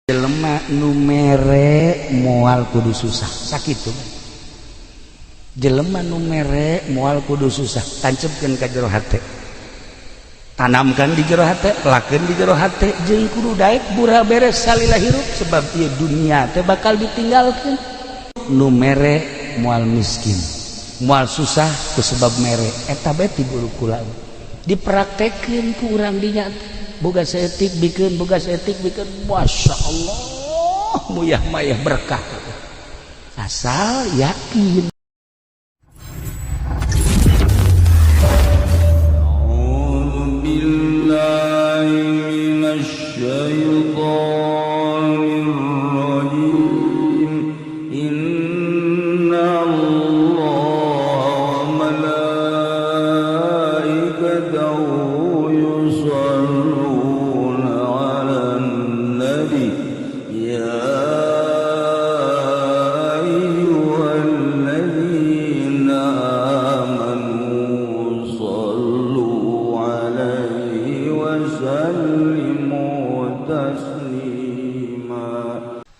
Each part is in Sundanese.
jelema nu mere moal kudu susah sakitu. Jelema nu mere moal kudu susah tancepkeun ka jero hate, tanamkan di jero hate, lakeun di jero hate, jeung kudu daek bura beres salila hirup sebab ieu dunia teh bakal ditinggalkeun. Nu mere moal miskin, moal susah ku sebab mere eta bae ti guru kula dipraktekeun ku urang dinya boga seetik bikin boga seetik bikin, masya Allah muyah mayah berkah asal yakin.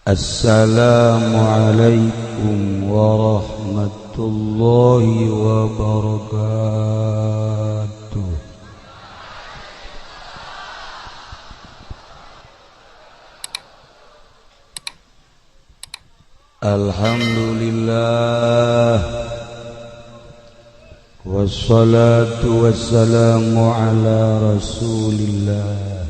Assalamualaikum warahmatullahi wabarakatuh. Alhamdulillah wassalatu wassalamu ala rasulillah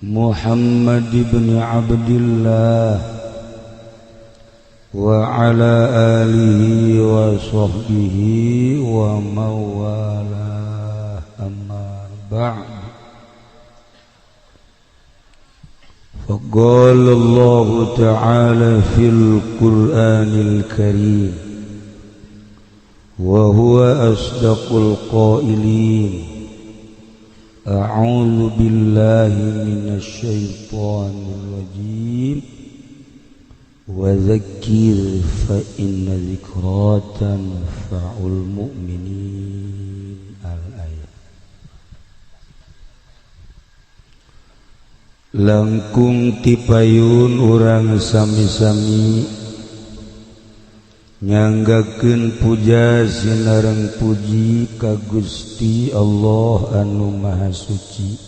Muhammad ibn Abdillah wa ala alihi wa sahbihi wa mawalah, amma ba'd. Faqala Allah ta'ala fil Qur'anil Karim wa huwa asdaqul qailin. A'udzu billahi minasy syaithanir rajim. Wa dzakkir fa inna dzikra tanfa'ul mu'minin. Al-ayat. Langkung tipayun urang sami-sami nyanggakeun puja sinareng puji ka Gusti Allah anu Maha Suci,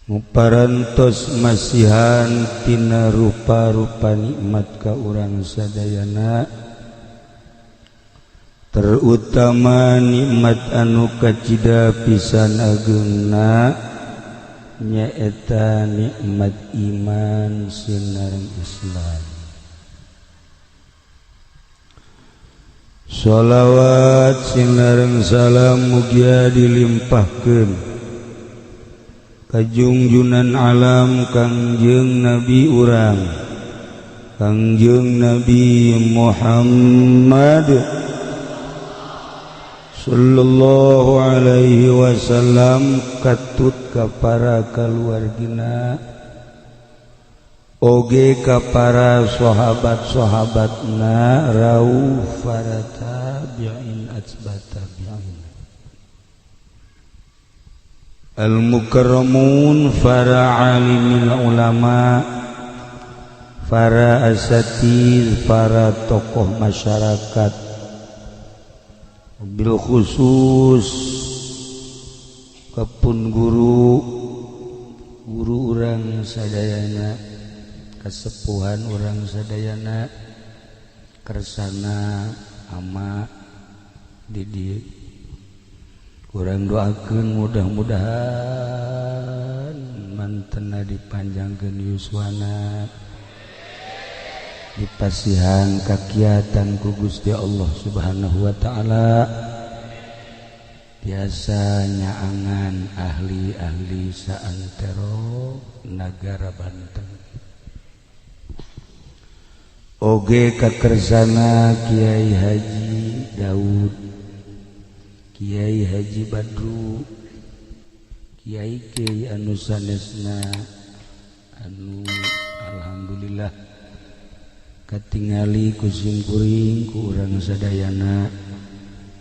muparantos masihan tina rupa-rupa nikmat ka urang sadayana, terutama nikmat anu kacida pisan ageungna nyaeta nikmat iman sinareng Islam. Sholawat sinareng salam mugia dilimpahkeun ka junjunan alam Kangjeng Nabi urang, Kangjeng Nabi Muhammad sallallahu alaihi wasallam, katut ka para kaluargina oge ka para sahabat-sahabatna rauh para tabi'in atsbat tabi'in al-mukarramun, para alimil ulama, para asatidz, para tokoh masyarakat, bil khusus kapun guru urang sadayana, kasepuhan urang sadayana, kersana ama didieu urang doakeun mudah-mudahan mantena dipanjangkeun yuswana, dipasihan kakiatan ku Gusti Allah Subhanahu wa taala, biasa nyaangan ahli-ahli saantero nagara Banten. Oge kakersana Kiai Haji Daud, Kiai Haji Badru, Kiai Kiai anu sanesna anu alhamdulillah katingali ku simkuring ku urang sadayana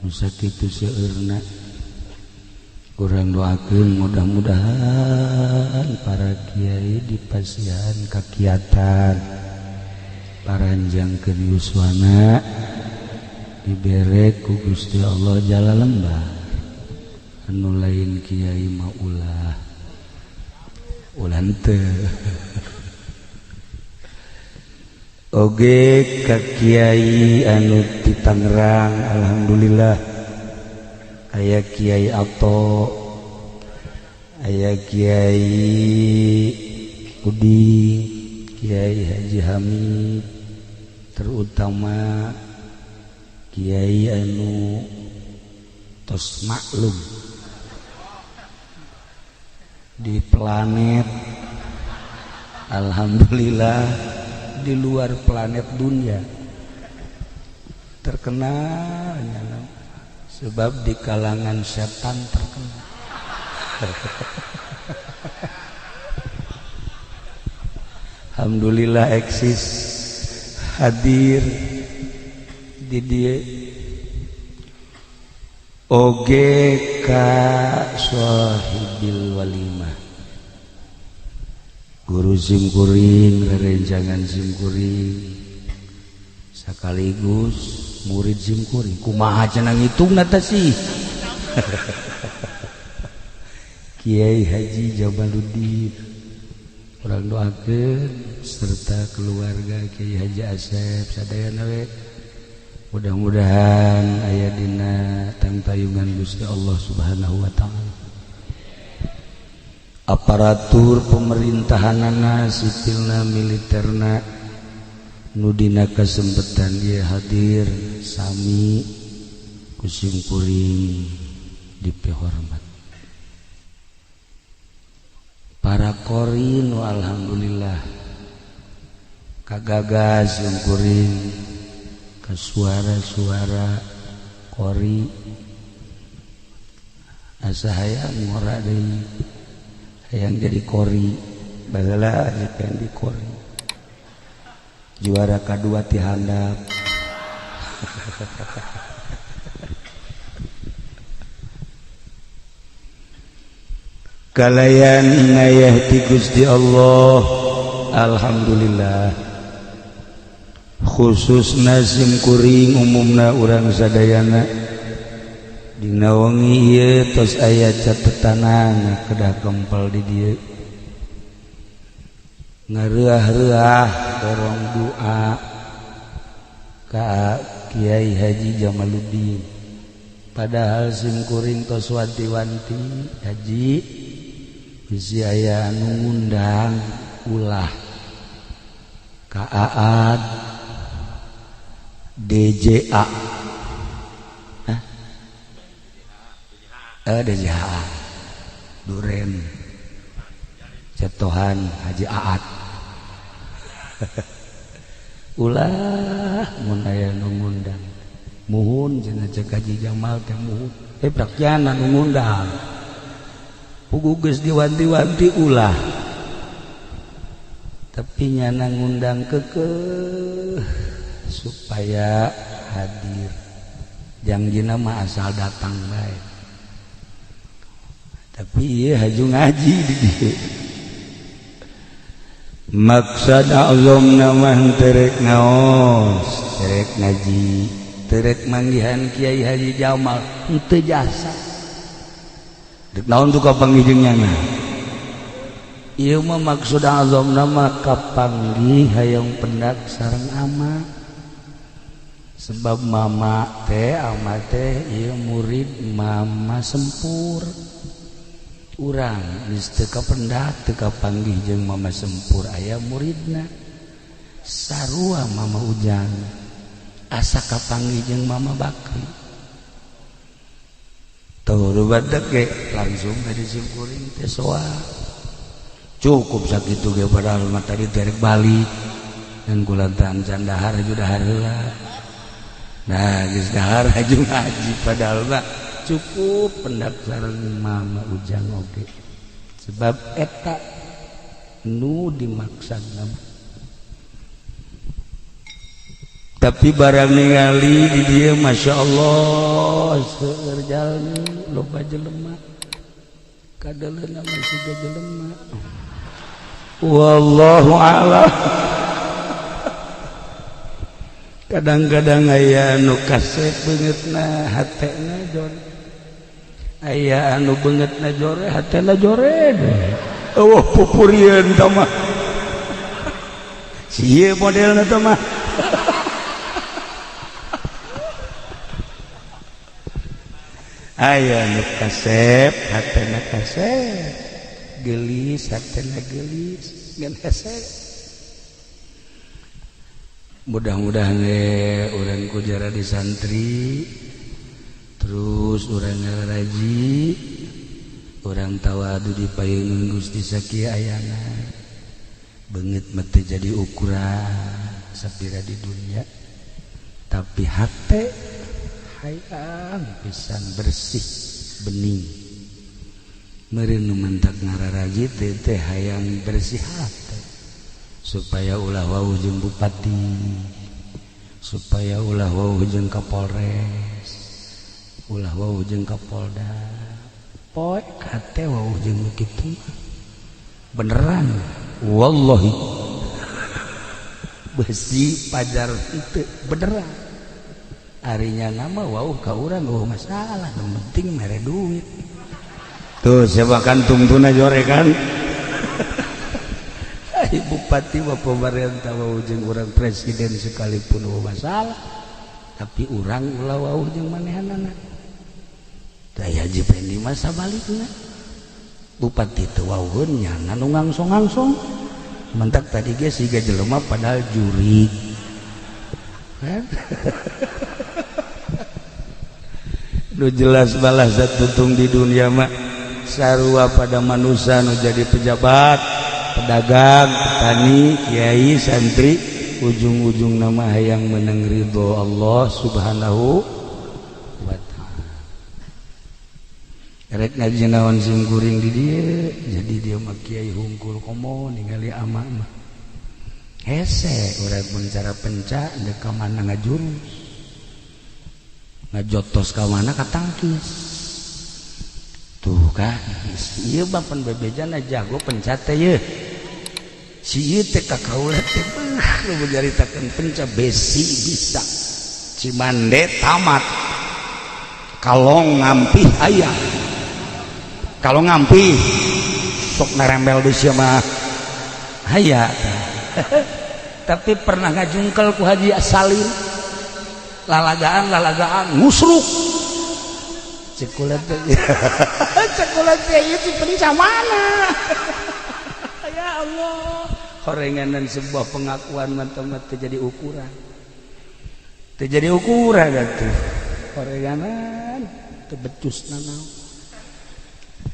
nu sakitu seueurna. Kurang doakeun mudah-mudahan di pasihan kakiatan paranjang ke yuswana diberek ku Gusti Allah jala lembah anu lain kiai mah ulah teu oge ka kiai anu ti Tangerang alhamdulillah aya Kiai Ato aya Kiai Udi Kiai Haji Hamid terutama Kiai anu tos maklum di planet alhamdulillah di luar planet dunia terkenal sebab di kalangan setan terkenal. Alhamdulillah eksis hadir di dia oge ka sahibil walimah guru simkuring rerencangan simkuring sekaligus murid simkuring kumaha cenah ngitungna teh sih Kiai Haji Jamaluddin urang doakeun serta keluarga Kiai Haji Asep sadayana we mudah-mudahan aya dina tangtayungan Gusti Allah Subhanahu wa taala aparatur pemerintahanana sipilna militerna nu dina kasempetan ieu hadir sami kusim kuring dipihormat para korin alhamdulillah kagagas yang kuring ke suara-suara kori asa hayang ngora deui hayang jadi kori bagala aja di kori juara kedua ti handap kalayan inayah ti Gusti Allah alhamdulillah khususna simkuring umumna urang sadayana dina wengi ieu tos aya catetanana kedah kempel di dieu ngareah-reah dorong doa ka Kiai Haji Jamaluddin padahal simkuring tos wanti-wanti haji bisi aya anu ngundang ulah ka Aad DJA DJA Duren Jatuhan Haji Aad ulah mun aya nu ngundang muhun cenah cek Haji Jamal teh muhun praktiana nu ngundang pugu geus diwanti-wanti ulah tapi nyana ngundang kekeh supaya hadir jangjina mah asal datang bae tapi ieu haju ngaji di dieu maksud azamna mah terek ngaos terek ngaji terek manggihan Kiai Haji Jamal henteu jasa dek naon tuh kapanggihjeung na ieu mah maksud azamna mah kapanggih hayang pendak sareng ama sebab mama teh ama teh ieu murid mama sempur urang geus teu kapendak teu kapanggih jeung mama sempur aya muridna sarua mama Ujang asa kapanggih jeung mama Bakri tuh rubadak ge langsung dari simkuring teh soal cukup sakitu ge padahal mah tadi derek balik dan kulantaran can dahar aju dahar heula nah geus dahar aju ngaji padahal mah cukup pendak sareng mama Ujang oge sebab eta nu dimaksana tapi barang ningali di dia Masya Allah seueur jalmi loba jelema kadeleuna masih jelema wallahu a'lam. Kadang-kadang aya anu kasep beungeutna hatena jore, aya anu beungeutna jore hatena jore deh. Eueuh pupurieun tah mah ieu modelna teh mah. Aya nu kasep hatena kasep, geulis hatena geulis ngan hese. Mudah-mudahan urang kujara di santri terus urang ngaraji, urang tawadu di payeunan Gusti sakieu ayana. Beungeut mah teu jadi ukuran sapira di dunia, tapi hate hayang pisan bersih bening. Meureun nu mentak ngararaji teh hayang bersih hate, supaya ulah wau jeung bupati, supaya ulah wau jeung Kapolres, ulah wau jeung Kapolda, poe kate wau jeung kitu beneran wallahi besi pajar itu beneran. Arinya nama wau ka urang eueuh masalah, yang penting mere duit. Tuh siapa kantung tuna jore kan. Bupati bapak pemerintah wau jeung urang presiden sekalipun eueuh masalah, tapi urang ulah wau jeung manehanana. Daya jipendi mah sabalikna. Bupati teu wauheun nya nu ngangsong-ngangsong. Mentak tadi ge siga jelema padahal juri. Kan? Nu jelas balas zat tutung di dunia mah sarua pada manusia nu jadi pejabat, pedagang, petani, kiai, santri, ujung-ujung nama hayang menang ridho Allah Subhanahu wa ta'ala. Rek ngaji naon simkuring di dieu, jadi dia mah kiai hungkul komo ningali ama mah. Hese urang mun cara penca deuk ka mana ngajurus. Ngajotos ka mana ka tangkis. Tuh kan, ieu bapan bebejana jago pencat teh ye. Si ieu teh ka kaula teh nu jaritakeun penca besi bisa. Cimande tamat. Kalong ngampih aya. Kalau ngampih sok narembel deui sia mah aya. Tapi pernah ngajungkel ku Haji Salim. Lalagaan ngusruk. Cekulat itu penca mana? Ya Allah, horenganan sebuah pengakuan mantap terjadi ukuran, terjadi ukuran atuh. Horenganan tebecus nanau.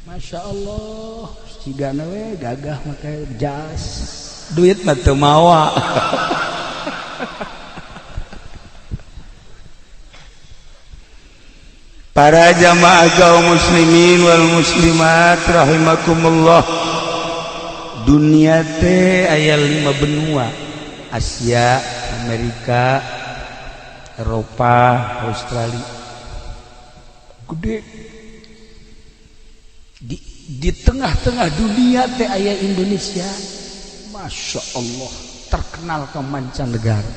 Masya Allah, sigana we gagah make jas, duit mah teu mawa. Para jamaah kaum muslimin wal muslimat rahimakumullah. Dunia teh aya 5 benua. Asia, Amerika, Eropa, Australia. Gede. Di tengah-tengah dunia teh aya Indonesia. Masya Allah, terkenal ke mancanegara.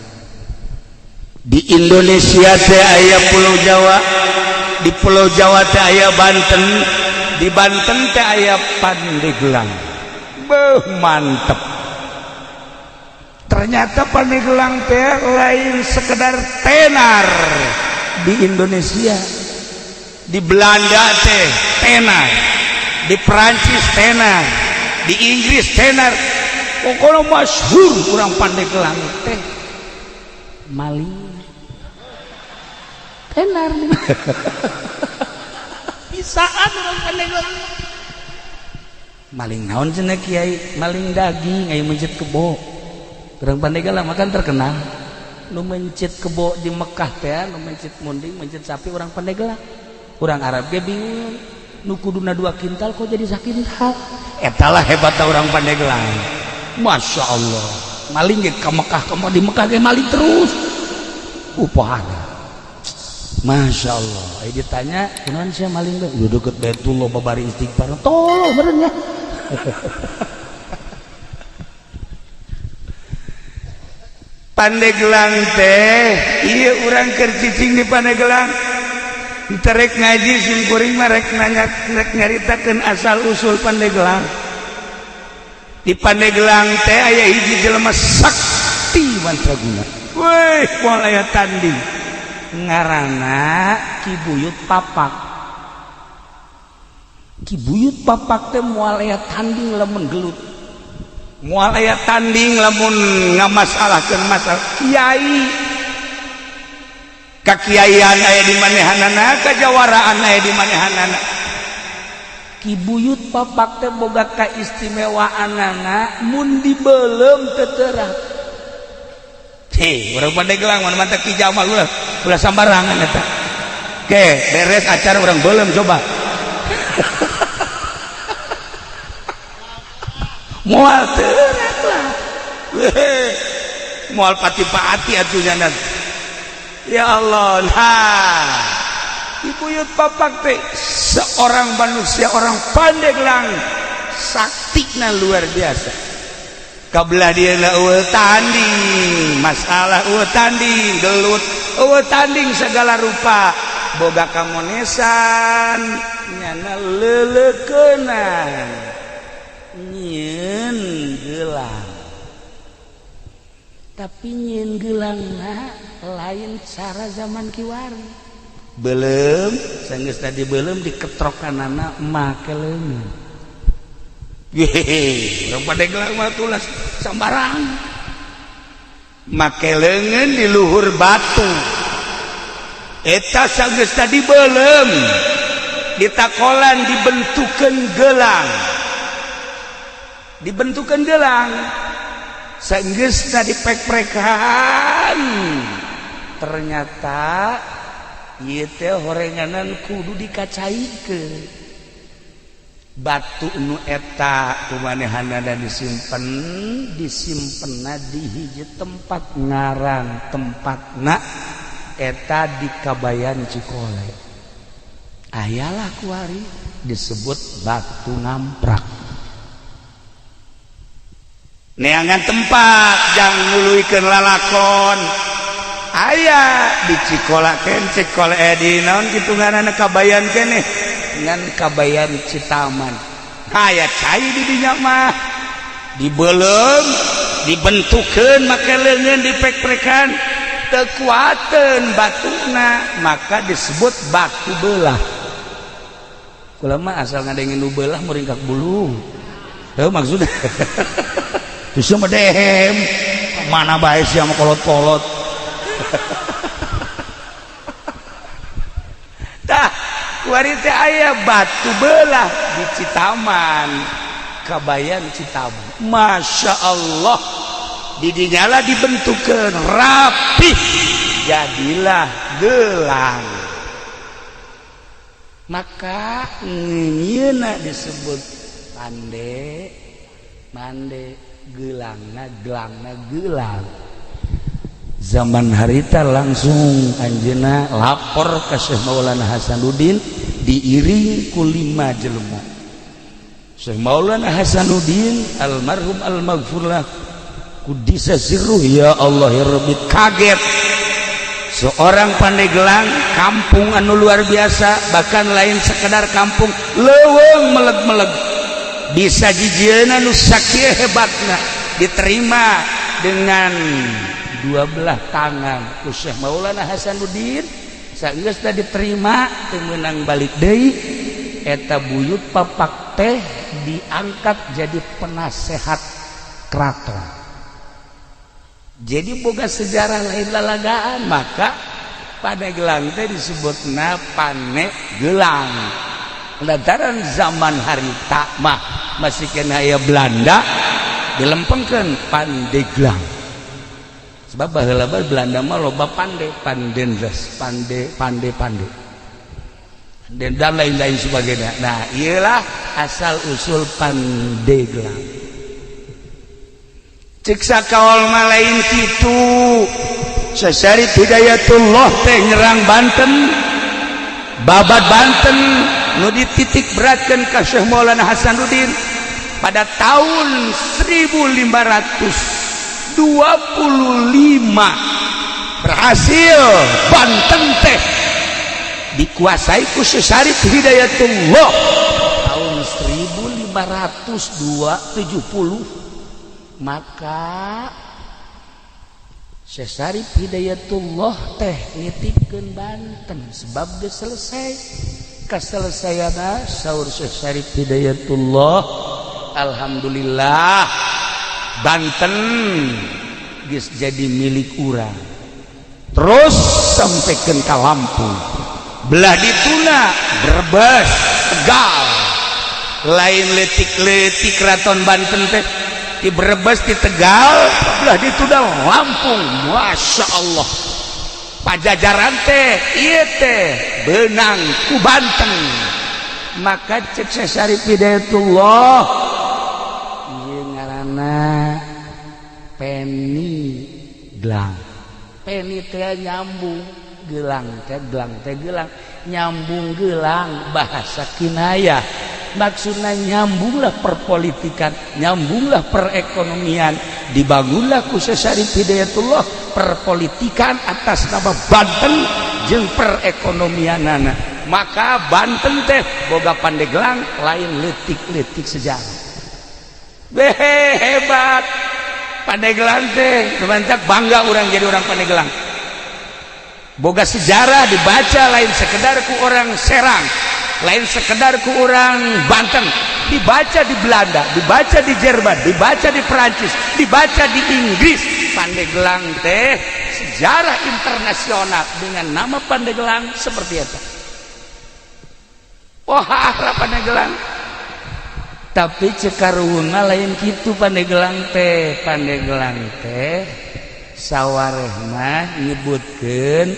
Di Indonesia teh aya Pulau Jawa. Di Pulau Jawa teh aya Banten, di Banten teh aya Pandeglang. Beuh mantep. Ternyata Pandeglang teh lain sekedar tenar di Indonesia. Di Belanda teh tenar, di Perancis tenar, di Inggris tenar. Pokoknya masyhur urang Pandeglang teh maling. Tenar bisaan orang Pandeglang maling naon cenah kiai, maling daging aya mencit kebo. Urang Pandeglang makan terkenal nu mencit kebo di Mekah teh, nu mencit munding, mencit sapi orang Pandeglang. Urang Arab ge bingung nu kuduna 2 kintal kok jadi sakintal. Eta lah hebatna urang Pandeglang. Masya Allah, maling ge ka Mekah, di Mekah ge maling terus. Upahana Masya Allah. Ditanya kunaon sia maling teh? Udah deket Baitullah babari istighfar. Tolong meureun nya. Pandeglang teh iya urang keur cicing di Pandeglang terek ngaji sim kuring mah rek nyaritakeun asal usul Pandeglang. Di Pandeglang teh aya hiji jelema sakti mantraguna. Weh, moal aya tanding. Ngaranna Ki Buyut Papak. Ki Buyut Papak teh moal aya tanding lamun gelut. Moal aya tanding lamun ngamasalahkeun masalah kiai. Kakiaian aya di manehanana, kajawaraan aya di manehanana. Ki Buyut Papak teh boga kaistimewaanana mun dibeulem teu teurat. Heh, urang Pandeglang mun mantep Ki Jamal ulah sambarangan eta. Oke, beres acara urang beulem coba. Moal teurat lah. Moal pati-pati atunya nanti. Ya Allah, nah Ki Buyut Papak teh seorang manusia, orang Pandeglang saktina luar biasa. Kabelah dia eueuh tanding, masalah eueuh tanding, gelut eueuh tanding segala rupa, boga kamonesan, nyana leuleukeunna, nyieun geulang. Tapi nyieun geulangna lain cara zaman kiwari. Belum sanggeus tadi belum diketrokanana make leungeun. Yehe, urang Pandeglang mah tulas sambarang. Make leungeun di luhur batu. Eta sanggeus tadi belum ditakolan dibentukeun geulang. Dibentukeun geulang. Sanggeus tadi pek-prekan. Ternyata ieu teh horenganan kudu dikacaikeun. Batu nu eta kumanehanana disimpenna di hiji tempat ngaran tempatna eta di Kabayan Cikole. Ayalah kuari disebut Batu Ngamprak. Neangan tempat jang nguluikeun lalakon. Aya di Cikolakeun Cikole di naon kitu ngaranna Kabayan keneh ngan Kabayan Citaman. Aya cai di dinya mah dibeulem dibentukeun make leungeun dipek-pekan teu kuateun batuna maka disebut batu beulah. Kula mah asal ngadengin nu beulah muringkak bulu. Heuh maksudna. Tuh mah dehem mana bae sia mah kolot-kolot. Tah kuari teh aya batu beulah di Citaman, Kabayan Citaman. Masya Allah, di dinyala dibentukeun rapi, jadilah gelang. Maka nyieuna disebut pande, mande, gelangna gelang. Zaman harita langsung anjeunna lapor ka Syekh Maulana Hasanuddin diiring ku 5 jelema. Syekh Maulana Hasanuddin almarhum al-maghfurlah Qudisa sirruh, ya Allah ya Rabbi, kaget. Seorang Pandeglang kampung anu luar biasa, bahkan lain sekedar kampung leuweung meleg-meleg, bisa jijieuna nu sakieu hebatna diterima dengan 12 tangan ku Syekh Maulana Hasanuddin. Sageus teh diterima teu meunang balik deui, eta Buyut Papak teh diangkat jadi penasehat keraton. Jadi boga sejarah lain lalagaan, maka Pandeglang teh disebutna Panegelang. Lantaran zaman harita mah masih kena aya Belanda dilempengkeun Pandeglang. Sebab baheula Belanda mah loba pandendras, pande dan lain-lain sebagainya. Nah, iyalah asal usul Pandeglang. Cik sakaol mah lain kitu. Sasarit Hidayatullah teh nyerang Banten, babat Banten nu dititik beratkeun ka Syekh Maulana Hasanuddin pada tahun 1500 berhasil Banten teh dikuasai ku Syekh Hidayatullah tahun 1570. Maka Syekh Hidayatullah teh nitipkeun Banten sebab geus selesai. Kaselesaiana saur Syekh Hidayatullah, alhamdulillah Banten geus jadi milik urang. Terus sampaikan ke Lampung, belah dituna Brebes, Tegal, lain letik-letik Keraton Banten teh di Brebes di Tegal, belah dituna Lampung. Masya Allah, Pajajaran teh ieu teh beunang ku Banten. Maka cek Syekh Hidayatullah ieu ngaranna Peni Glang. Peni teh nyambung, gelang teh gelang nyambung gelang, bahasa kinayah. Maksudnya nyambunglah perpolitikan, nyambunglah perekonomian, dibangunlah ku Syekh Hidayatullah perpolitikan atas nama Banten jeung perekonomianana. Maka Banten teh boga Pandeglang lain letik-letik sejarah. Hebat Pandeglang teh, sebanyak bangga orang jadi orang Pandeglang. Boga sejarah dibaca lain sekedar ku orang Serang, lain sekedar ku orang Banten, dibaca di Belanda, dibaca di Jerman, dibaca di Perancis, dibaca di Inggris. Pandeglang teh sejarah internasional dengan nama Pandeglang seperti itu. Wah, Pandeglang. Tapi cekaruhna lain kitu Pandeglang teh. Pandeglang teh sawarehna nyebutkeun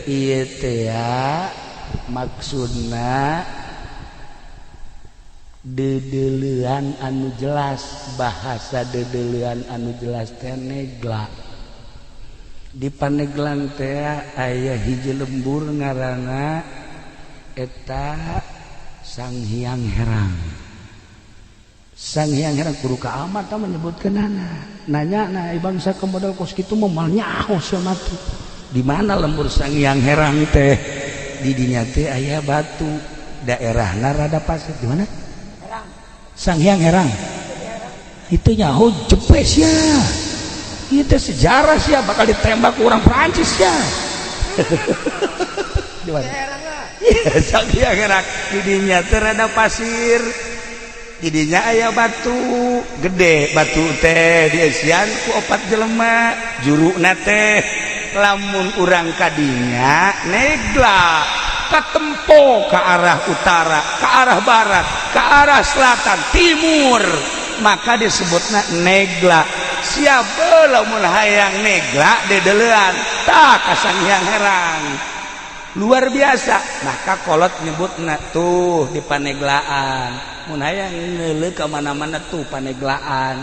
ieu teh maksudna dedeleuan anu jelas. Bahasa dedeleuan anu jelas teh negla. Di Pandeglang teh aya hiji lembur ngaranna eta Sanghyang Herang. Sanghyang Herang kudu ka amat menyebutkeunana. Nanya na bangsa ke modal kos kitu momal nyaho sia matu. Di mana lembur Sanghyang Herang teh? Di dinya teh aya batu. Daerahna rada pasir. Di mana? Herang. Sanghyang Herang. Itu nyaho jepes ya. Itu sejarah sia bakal ditembak orang Prancis ya. Di mana? Iya, Sanghyang Herang. Di dinya teh rada pasir. Didinya aya batu gede, batu teh diesian ku 4 jelema, juruna teh lamun urang kadinya negla katempo ke arah utara, ke arah barat, ke arah selatan, timur, maka disebutna negla. Siapa lamun hayang negla dedeleuan tah ka Sanghyang Herang. Luar biasa. Maka kolot nyebutna tuh di Paneglaan. Mun hayang ngeuleuh ka mana-mana tuh Paneglaan.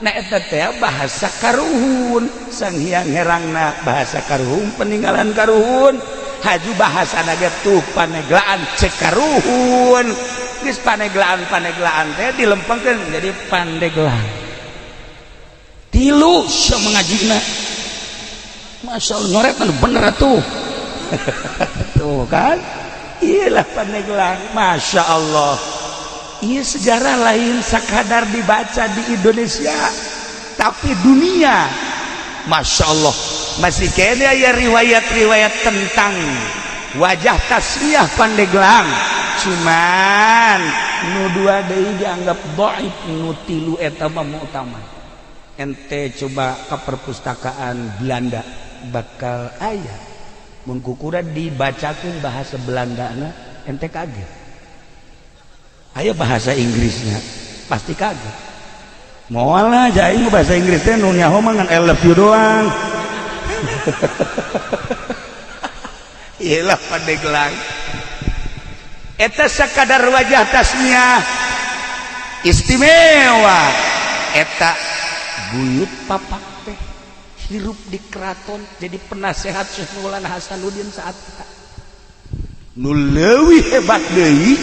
Nah eta teh bahasa Karuhun. Sanghyang Herangna bahasa Karuhun, peninggalan Karuhun. Haju bahasana ge tuh Paneglaan cek Karuhun. Geus Paneglaan teh dilempengkeun jadi Pandeglang. Tilu samangajina. Masyaallah nyoret anu bener atuh. Tuh kan, iyalah Pandeglang, masya Allah. Iya sejarah lain sekadar dibaca di Indonesia, tapi dunia, masya Allah. Masih kayaknya ya riwayat-riwayat tentang wajah tasmiyah Pandeglang. Cuman nu dua deui dianggap dhaif, nu tilu eta mah utama. Ente coba ke perpustakaan Belanda bakal aya. Mun kukura dibacakeun bahasa Belandana ente kaget. Aya bahasa Inggrisnya pasti kaget. Moal aja aing bahasa Inggris teh nu nyaho mah ngan I love you doang. Iyalah Pandeglang. Eta sakadar wajah tasmiyah istimewa. Eta buyut papak teh hirup di keraton jadi penasehat Syekh Maulana Hasanuddin saat kita. Nu leuwih hebat deui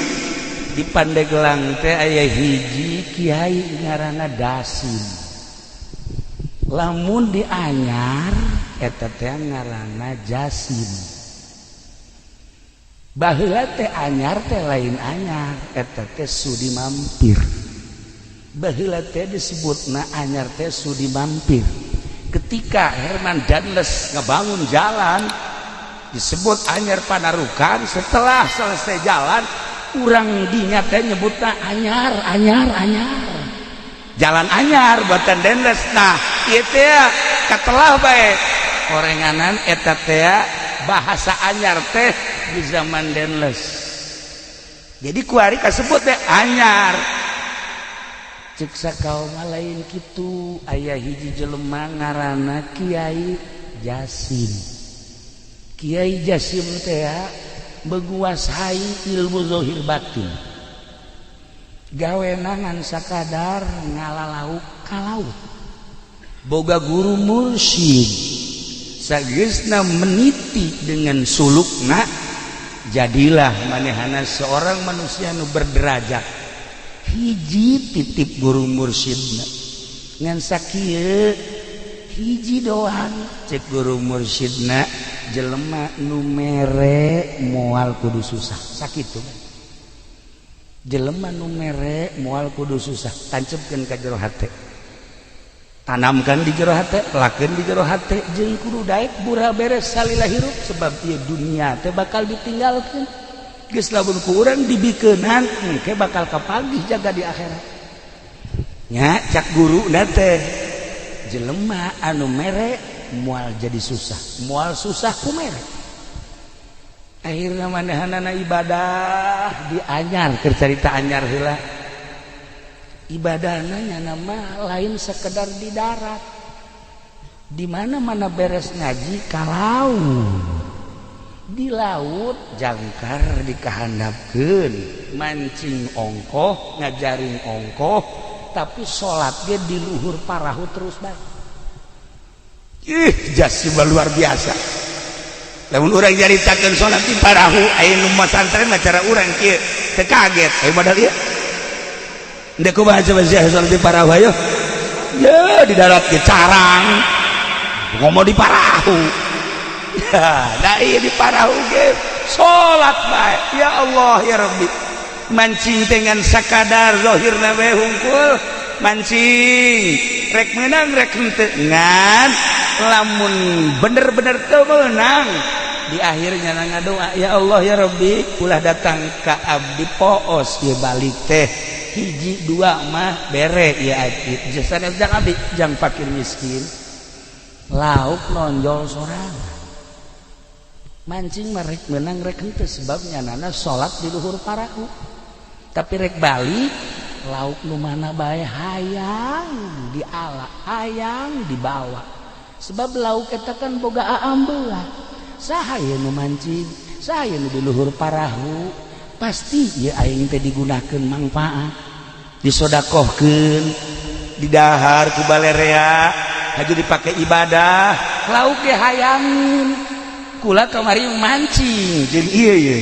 di Pandeglang teh aya hiji kiai ngaranna Dasim. lamun di anyar eta teh ngaranna jasim. Baheula teh anyar teh lain anyar, eta teh sudi mampir. Baheula teh disebutna anyar teh sudi mampir. Ketika Herman Danles ngebangun jalan disebut anyar Panarukan, setelah selesai jalan urang dinya teh nyebutna anyar jalan anyar buatan Danles. Nah ieu teh katelah bae orenganan eta teh bahasa anyar teh di zaman Danles. Jadi kuari kasebut teh anyar. Cek sakaum lain kitu, aya hiji jelema ngaranna Kiai Jasim. Kiai Jasim teh menguasai ilmu zahir batin. Gawena ngan sakadar ngalalauk ka laut. Boga guru mursyid. Sageusna meniti dengan sulukna, jadilah manehana seorang manusia nu berderajat. Hiji titip guru mursyidna ngan sakieu hiji doang cek guru mursyidna, jelema nu mere moal kudu susah sakitu. Jelema nu mere moal kudu susah tancepkeun ka jero hate, tanamkan di jero hate, lakeun di jero hate, jeung kudu daek bura beres salila hirup sebab ieu dunia teh bakal ditinggalkeun. Geus lamun ku urang dibikeunan engke bakal kapagih jaga di akhirat. Nya cak guruna teh jelema anu mere moal jadi susah, moal susah ku mere. Akhirna manehanana ibadah di anyar, keur carita anyar heula. Ibadahna nya nama lain sekedar di darat. Di mana-mana beres ngaji ka laut. Di laut jangkar dikahandapkeun, mancing ongkoh, ngajaring ongkoh, tapi sholat dia di luhur parahu terus bae. Jasim luar biasa. Lamun urang nyaritakeun sholat di parahu, aya nu masantren cara urang kieu teu kaget. Aya modal ieu. Endek kumaha coba sholat di parahu ayo. Ya di darat ge carang. Ngomong di parahu. Nah iya di parahu ge salat bae. Ya Allah ya Rabbi, mancing dengan sakadar zahirna bae hungkul, mancing rek meunang rek henteu ngan lamun bener-bener teu meunang di akhirnya ngadoa, ya Allah ya Rabbi, ulah datang ka abdi poos ieu balik teh hiji dua mah bere ya abdi, jasana jang abdi jang fakir miskin lauk nonjol sorangan. Mancing merek menang rek henteu sebab nyanana salat di luhur parahu. Tapi rek balik lauk nu mana bae hayang diala, hayang dibawa. Sebab lauk eta kan boga aambeula. Saha ieu nu mancing, saha ieu nu di luhur parahu, pasti ieu aing teh digunakeun mangfaat. Disodakohkeun, didahar ku balerea, haju dipake ibadah, lauk ge hayangin. Kula kamari mancing jeung ieu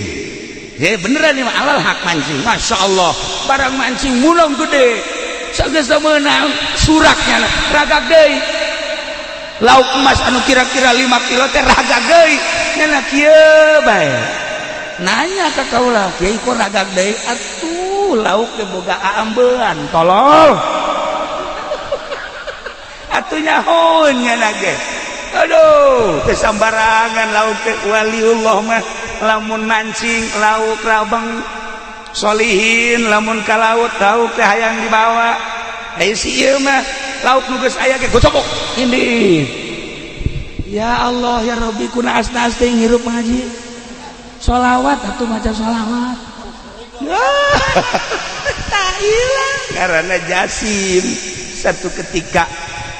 ya beneran ieu mah alal hak mancing. Masya Allah barang mancing mulung gede sageus meunang suraknya ragag deui. Lauk emas anu kira-kira 5 kilo teh ragag deui nya kieu bae. Nanya ka kaula, kieu kok ragag deui? Atuh lauk teh boga aambean tolol. Atuh nyahoun nya ge. Aduh, kesambarangan lauk teh waliullah mah lamun mancing lauk rabeng solihin, lamun ka laut lauk teh hayang dibawa. Ai si ieu mah lauk nu geus aya ge gocobok indih. Ya Allah ya Rabbi, kunaasna teh ngirup ngaji. Sholawat atuh maca sholawat. Tah ieu karena Jasim satu ketika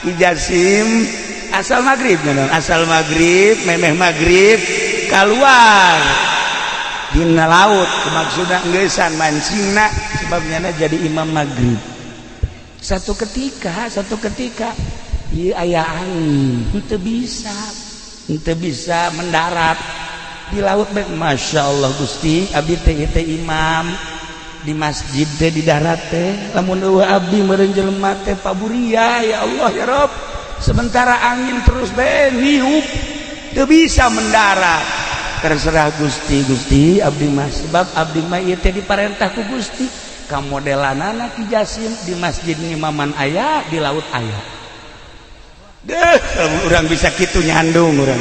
di Jasim asal maghrib asal maghrib memeh maghrib keluar dina laut maksudna geussan mancingna sebabnya jadi imam maghrib. Satu ketika ieu aya angin henteu bisa mendarat di laut. Masya Allah Gusti abdi teh imam di masjid teh di darat teh lamun eueuh abdi meureun jelema teh paburia. Ya Allah ya Rabb, sementara angin terus niup teu bisa mendarat. Terserah Gusti abdi mah sebab abdi mah ieu teh diparentah ku Gusti ka modelanana Ki Jasim di masjid Imaman aya di laut aya. Deuh urang bisa kitu nyandung urang.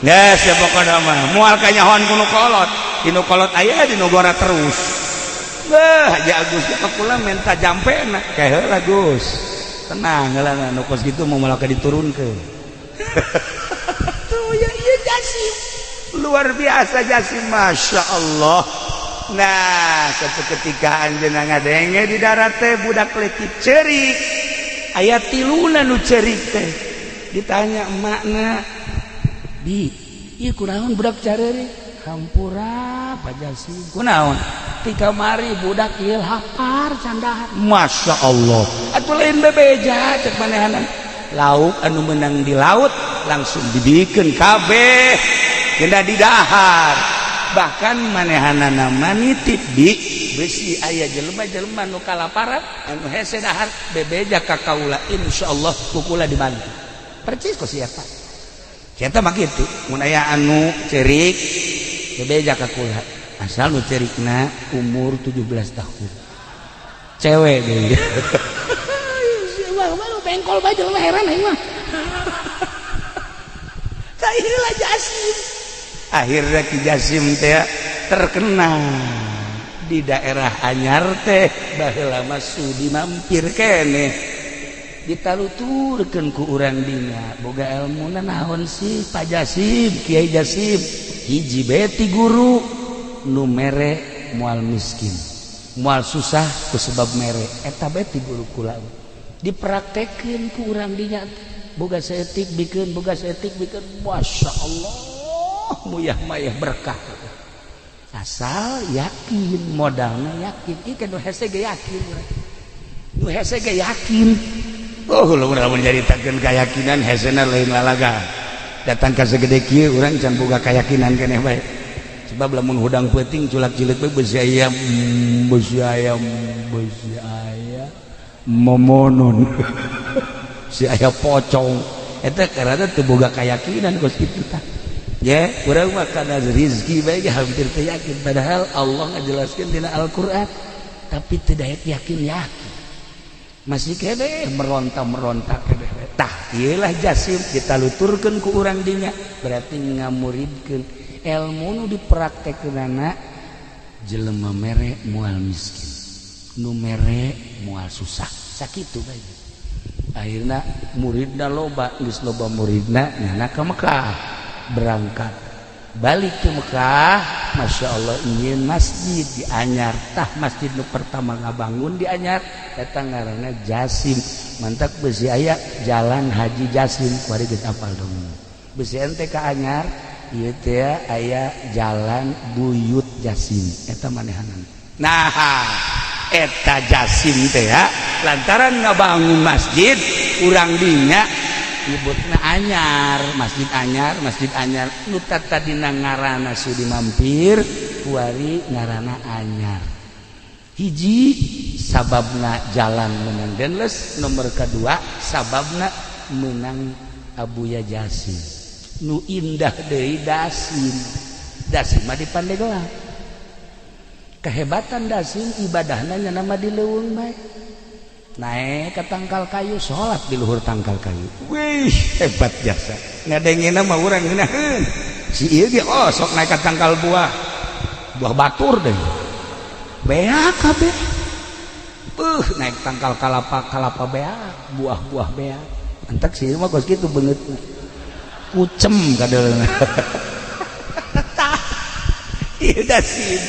Geus pokona mah moal kanyahon ku nu kolot. Di nu kolot aya di nu gora terus. Beuh Haji Agus teh kula minta jampena kae heula Gus. Tenang heula nu kos kitu mau malah diturunkeun. Tuh ya ieu Jasim. Luar biasa Jasim Masya Allah. Nah satu ketika anjeunna ngadenge di darat teh budak leutik ceurik aya 3 nu ceurik teh ditanya emakna di ieu kunaon budak careurik hampura Pak Jasim kunaon ti kamari budak ieu lapar candahan Masya Allah atuh lain bebeja cek manehanan lauk anu menang di laut langsung dibikeun kabeh kena di dahar bahkan manehanana manitip di besi aya jelema-jelema nu kalaparan anu hese dahar bebeja ka kaula insyaallah kukula dibantu percis ku siapa kita mah kitu mun aya anu cerik bebeja ka kula asal nu cerikna umur 17 tahun cewek deui mah bengkol bae jelema heran aing mah sairlah Jasim akhirnya Ki Jasim teh terkenal di daerah anyar teh baheula mah sudi mampir keneh ditaluturkeun ku urang dinya boga elmuna naon sih Pak Jasim Kiai Jasim hiji beti guru nu mere moal miskin moal susah ku sebab mere eta beti guru kula dipraktekeun ku urang dinya boga saeutik bikeun boga saeutik bikeun Masya Allah muyah mayah berkah asal yakin modalnya yakin ieu nu hese ge yakin nu hese ge yakin oh lamun menceritakeun keyakinan hesena lain lalaga datang ka segede kieu urang can boga keyakinan keneh bae sebab lamun hudang peuting culak cileuk bae beusi ayam momonon si aya pocong eta karana teu boga keyakinan kos kitu tah ya urang mah kana rezeki bae hampir teu yakin padahal Allah ngajelaskeun dina Al-Qur'an tapi teu daek yakin masih kene meronta kene tah ieu lah Jasim ditaluturkeun ku urang dinya berarti ngamuridkeun ilmu nu dipraktekeunana jelema mere moal miskin nu mere moal susah sakitu bae akhirna muridna loba geus loba muridna nyana ka Mekah berangkat balik ke Mekah Masya Allah ingin masjid di Anyar tah masjid nu pertama ngabangun di Anyar eta ngaranna Jasim mantak besi aya jalan Haji Jasim kuari geus apal dong besi ente ka Anyar ieu teh aya jalan Buyut Jasim eta manehanan nah eta Jasim teh ya lantaran ngabangun masjid urang dinya nyebutna Masjid Anyar nu tadina ngaranna sudi mampir kuari ngaranna Anyar hiji sababna jalan menang denles nomor kedua sababna menang Abuya Jasim nu indah deui Dasim mah di Pandeglang kehebatan Dasim ibadahna nya nama di leuweung bae naik ke tangkal kayu sholat di luhur tangkal kayu wih hebat jasa ngadengina mah urang ngeunaheun si ieu ge sok naik ke tangkal buah batur deh beak kabeh naik tangkal kalapa beak buah beak entek si ieu mah kos kitu beungeutna kucem kadeulna ieu Dasim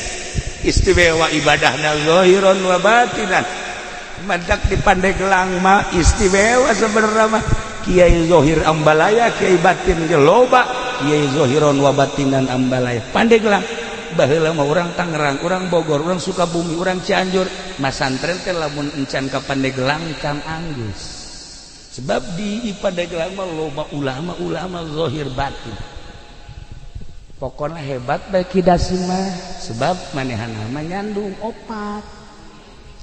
istimewa ibadahna zahiran wa batinan mantak di Pandeglang mah istimewa sebenarnya mah Kiai Zohir Ambalaya Kiai Batin ge loba Kiai Zohiron wa Batinan Ambalaya Pandeglang baheula mah urang Tangerang urang Bogor urang Sukabumi urang Cianjur masantren teh lamun encan ka Pandeglang can anggus sebab di Pandeglang mah loba ulama Zohir Batin pokona hebat bae Ki Dasim mah sebab manehana mah nyandung opat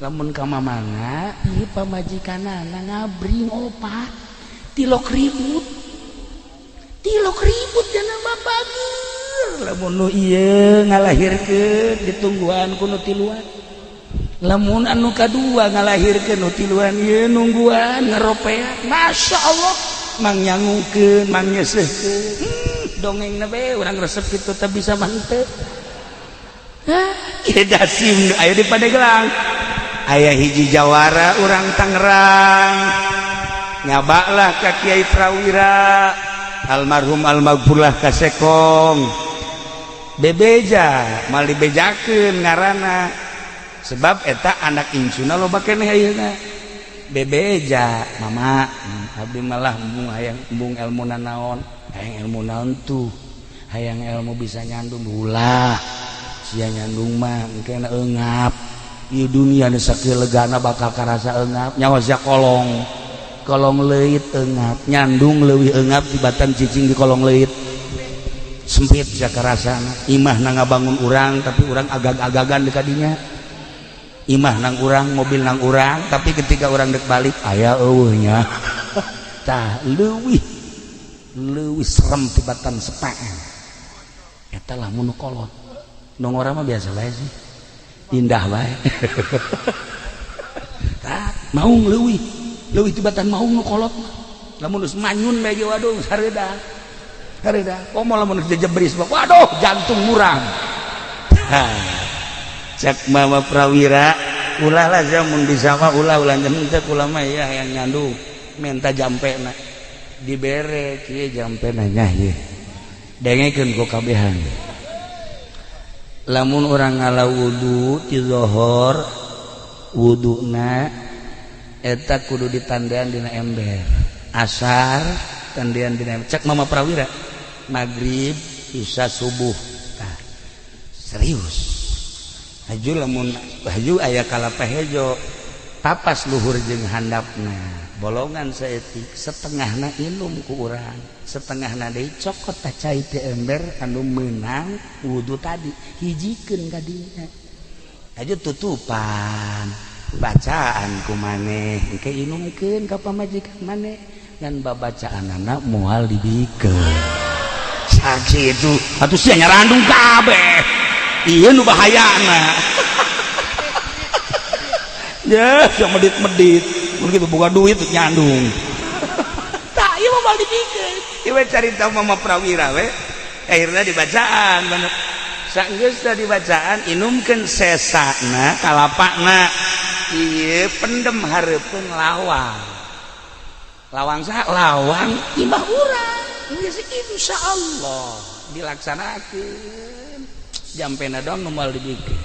lamun ka mamana ieu pamajikanana ngabring opat tilok ribut jangan babager lamun nu ieu ngalahirkeun ditungguan ku nu tiluan lamun anu kadua ngalahirkeun nu tiluan ieu nungguan ngeropeak masya Allah mang nyangungkeun mang nyesehkeun dongengna be urang resep kitu teh bisa mantep ieu dasim aya di Pandeglang aya hiji jawara urang Tangerang nyabaklah ka Kiai Prawira almarhum almaghfurlah kasekong bebeja mal dibejakeun ngaranna sebab eta anak insuna loba keneh ayeuna bebeja mama abdi malah embung elmuna naon hayang ilmu naon tuh hayang ilmu bisa nyandung ulah sia nyandung mah engke eungap ieu dunia nu sakieu legana bakal karasa eungap nyawa sia kolong leuit eungap nyandung leuwih eungap tibatan cicing di kolong leuit sempit sia karasana imah na ngabangun urang tapi urang agag-agagan di kadinya imah nang urang mobil nang urang tapi ketika urang dek balik aya eueuhnya tah leuwih serem tibatan sepaan eta lamun nu kolot nu ngora mah biasa bae sih indah bae tah maung leuwih tibatan maung nu kolot mah lamun geus manyun bae ge waduh hareuda komo lamun jejebris waduh jantung murang cek Mama Prawira ulah lah mun bisa mah ulah nyeun teh kula mah ya yang nyandung menta jampena dibere kieu jampena nya ieu dengekeun ku kabehan lamun urang ngala wudu ti zuhur wuduna eta kudu ditandean dina ember asar tandean dina ember cek Mama Prawira magrib isya subuh nah, serius haju aya kalapeh hejo tapas luhur jeung handapna bolongan saeutik setengahna inum ku urang setengahna deui cokot teh cai teh ember anu meunang wudu tadi hijikeun ka dinya haju tutupan bacaan ku maneh engke inumkeun ka pamajikan maneh ngan babacaanana moal dibikeun sakitu atuh sia nyarandung kabeh iya nu bahayana ya yang medit-medit begitu buka duit nyandung tak iya mau dipikir ieu carita Mama Prawira we akhirna dibacaan bener saenggeus da dibacaan inumkeun sesana kalapakna ieu pendem hareupeun lawang saha lawang imah urang geus insyaallah dilaksanakeun jampena dong nu moal dibikin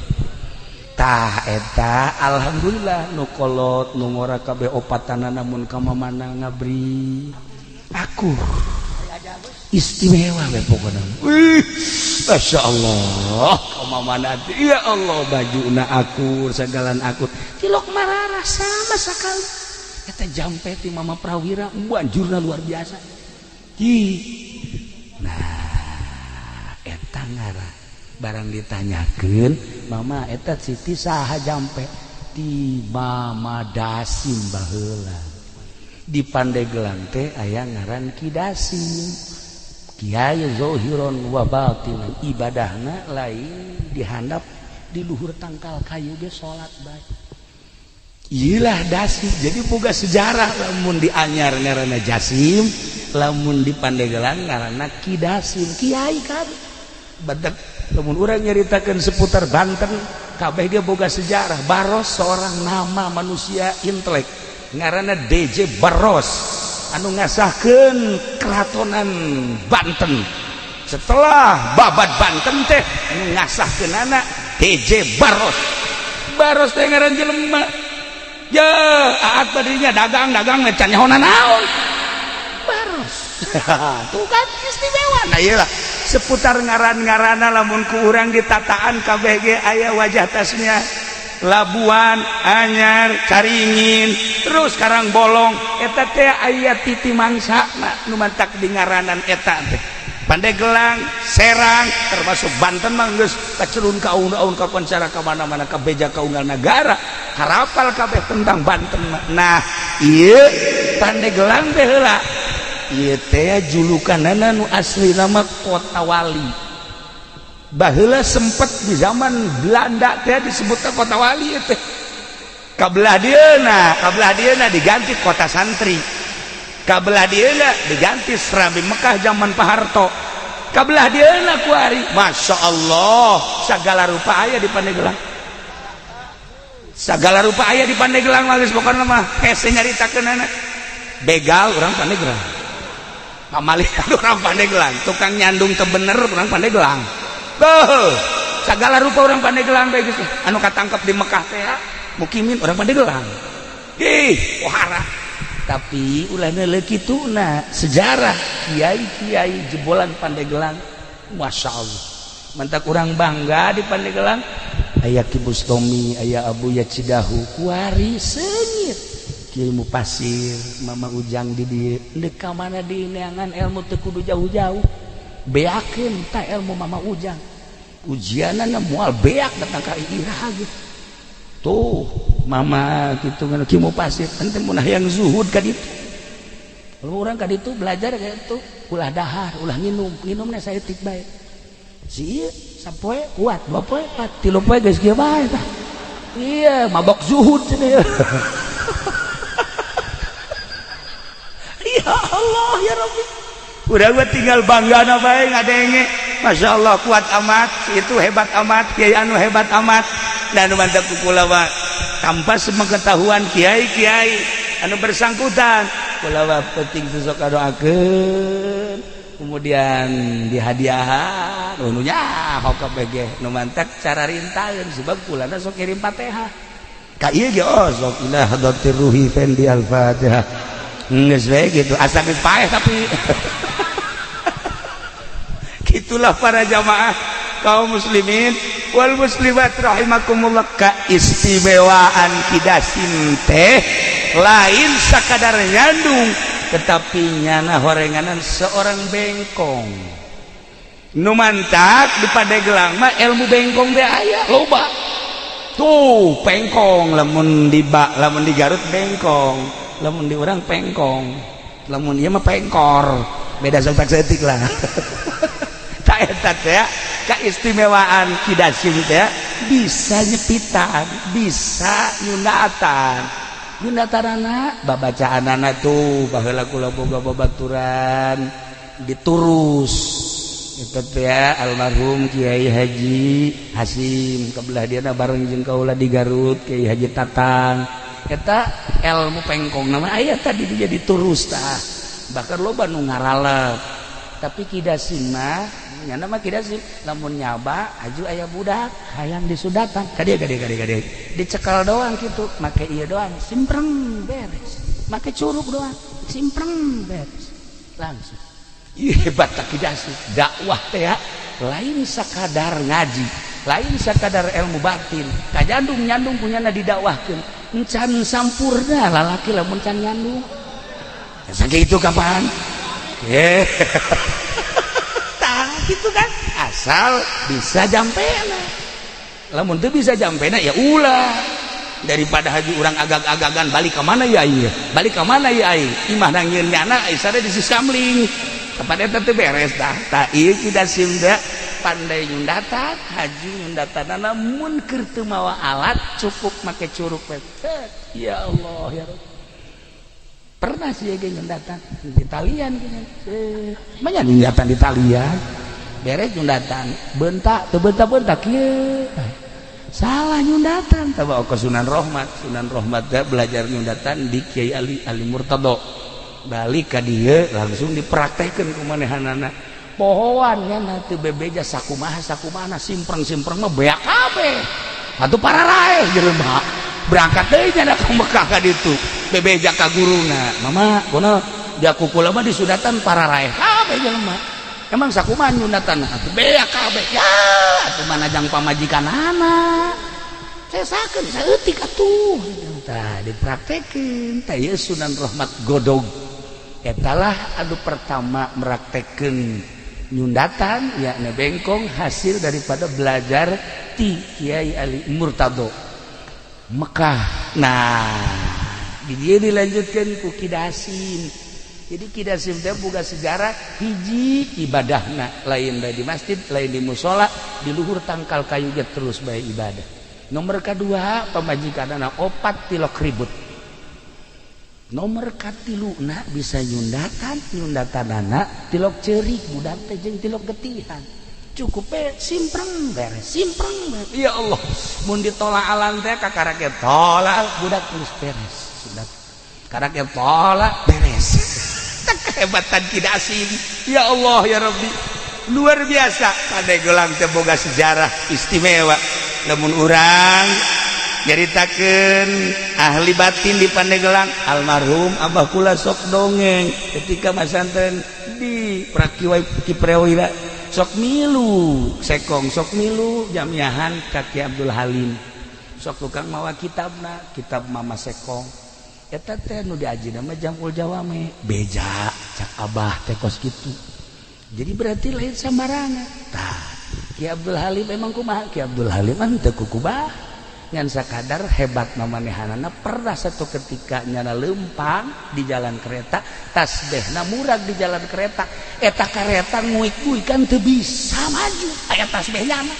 tah eta alhamdulillah nu kolot nu ngora kabeh opatana namun ka mamana ngabri akur istimewa we pokona masyaallah ka mamana ya Allah bajuna akur sagalan akur cilok marara sama sakali eta jampe ti Mama Prawira banjurna luar biasa nah eta ngara barang ditanyakeun mama eta Siti saha jampe di Mama Dasim baheula di Pandeglang teh aya ngaran Ki Dasim Kiai zahiron wa batinan ibadahna lain dihandap di luhur tangkal kayu ge salat bae iyalah Dasim jadi boga sejarah lamun di Anyar ngaranna Jasim lamun di Pandeglang ngaranna Ki Dasim kiai kan badak lamun urang nyaritakeun seputar Banten kabeh ge boga sejarah Baros seorang nama manusia intelek ngaranna DJ Baros anu ngasahkeun keratonan Banten setelah babat Banten teh anu ngasahkeunana DJ Baros teh ngaran jelema ya aat badinya dagang can nyahonan naon Baros tuh kan istimewa nah iyalah seputar ngaran-ngarana lamun ku urang ditataan kabeh ge aya wajah tasnya Labuan Anyar Caringin terus Karang Bolong eta teh aya titi mangsana nu mantak di ngaranan eta teh Pandeglang Serang termasuk Banten mah geus kacerun ka aun-aun ka koncara ka mana-mana ka beja ka unggal negara harapal kabeh tentang Banten nah ieu Pandeglang teh heula ieu teh julukanana nu asli nama Kota Wali. Baheula sempet di zaman Belanda teh disebutna Kota Wali teh. Kabelah dieuna diganti Kota Santri. Kabelah dieuna diganti Serambi Mekah zaman Pak Harto. Kabelah dieuna kuari, masya Allah, segala rupa aya di Pandeglang. Segala rupa aya di Pandeglang geus pokona mah hese nyaritakeunana. Begal orang Pandeglang. Pamalihan orang Pandeglang, tukang nyandung teu bener orang Pandeglang. Tuh, segala rupa orang Pandeglang bae geus. Anu katangkep di Mekah teh mukimin orang Pandeglang. Ih, wahara. Tapi ulana leuh kituna sejarah kiai-kiai jebolan Pandeglang, masya Allah. Mantak urang bangga di Pandeglang. Aya Ki Bustomi, aya Abuya Cidahu, kuari senyit. Kiai Mupasir, Mama Ujang di dieu. Deuk ka mana di neangan ilmu teu kudu jauh-jauh. Beakeun ta ilmu Mama Ujang. Ujianana moal beak datang ka Irah gitu. Tuh, Mama gitu kan Ki Mupasir, ente mun hayang zuhud ka ditu. Kalau urang ka ditu belajar ka ditu, ulah dahar, ulah nginumna saeutik bae. Si ieu sapoe kuat, 2 poe, 3 poe geus kieu bae tah. Iya, mabok zuhud cenah. Ya Allah ya Rabbi. Udah gua tinggal banggana bae ngadenge. Masya Allah kuat amat, si itu hebat amat, kiai anu hebat amat. Dan mantap kula mah tanpa sepengetahuan kiai-kiai anu bersangkutan kula mah penting sok kadoakeun kemudian dihadiahan ununya hok bege nu mantap cara rintaeun sebab kulana sok kirim Fatihah ka ieu ge sok ila hadatir ruhi fendi al-Fatihah geus we gitu asa geus paeh tapi gitulah para jamaah kaum muslimin wal muslimat rahimakumullah. Keistimewaan kidasin teh lain sakadar nyandung tetapi nyana horenganan seorang bengkong nu mantak di Pandeglang mah ilmu bengkong teh aya loba tuh pengkong lamun di Garut bengkong lamun di urang pengkong lamun ieu mah pengkor beda setik lah. Tak eta teh keistimewaan kidasin teh bisa nyepitan, bisa nyundatanana babacaanana tuh baheula kula boga babaturan diturus eta teh almarhum Kiai Haji Hasim kabelah diana bareng jeung kaula di Garut Kiai Haji Tatang eta ilmu pengkong nama aya tadi dia diturus tah bahkan loba nu ngaralep tapi kidasin mah nyana mah kidasin lamun nyaba aju aya budak hayang disudatan kadia dicekal doang gitu make ieu doang simpreng beres make curug doang simpreng beres langsung hebat tak kidasin dakwah teh lain sakadar ngaji lain sakadar ilmu batin kajandung nyandung punyana didakwahkeun encan sampurna lalaki lamun can nyandung sakitu kapan gitu kan asal bisa jampena lamun teu bisa jampena ya ulah daripada haji urang agag-agagan balik ke mana ya ai imah nangieun nyana ai sare di sisamling kepada eta teh beres tah ieu kidasim da pandai nyundatan haji nyundatanana mun keur teu mawa alat cukup make curug we ya Allah ya Rabb pernah sih ge nyundatan di talian manya nyundatan di talian beres nyundatan bentak teu bentak kieu salah nyundatan tah bawa ke Sunan Rohmat teh belajar nyundatan di Kiai Ali Murtado balik ka dieu langsung dipraktekkeun ku manehanana pohoan nya teu bebeja sakumaha simpreng mah beak kabeh atuh pararae jelema berangkat deui nya ka Mekah ka ditu bebeja ka guruna mama kunaon dia kukula mah disudatan pararae kabeh jelema emang sakumaha nyundatan atuh beak kabeh ya atuh manajang pamajikanana cesakeun saeutik atuh tah dipraktekeun tah ieu Sunan Rohmat Godog etalah anu pertama meraktekeun nyundatan yakni bengkong hasil daripada belajar ti Kiai Ali Murtado Mekah. Nah di dia dilanjutkan ku kidasin Jadi Kidasim teh boga sejarah hiji ibadahna lain bae di masjid, lain di musola, di luhur tangkal kayu ge terus bae ibadah. Nomor kedua pamajikanana opat tilok ribut. Nomor katiluna bisa nyundatanana tilok ceurik budak teh jeung tilok getihan. Cukup simpreng beres. Ya Allah, mun ditolak alam teh kakaraket tolak budak terus beres. Sudah kakaraket tolak beres. Kehebatan Kidasim. Ya Allah ya Rabbi, luar biasa. Pandeglang teh boga sejarah istimewa. Lamun urang nyaritakeun ahli batin di Pandeglang, almarhum Abah kula sok dongeng ketika masanten di Prakiwai Kiprewira sok milu sekong sok milu jamiahan Kaki Abdul Halim sok tukang mawa kitabna kitab Mama Sekong eta teh nu diajina mah Jamul Jawame beja cak Abah teh kos kitu. Jadi berarti lain sambarangan. Tah Ki Abdul Halim memang kumaha Ki Abdul Halim mah teu kukubah ngan sakadar hebat mamanehanana pernah satu ketika nyana lempang di jalan kereta tasbehna murag di jalan kereta eta kereta nguik-nguik kan teu bisa maju aya tasbehnya mah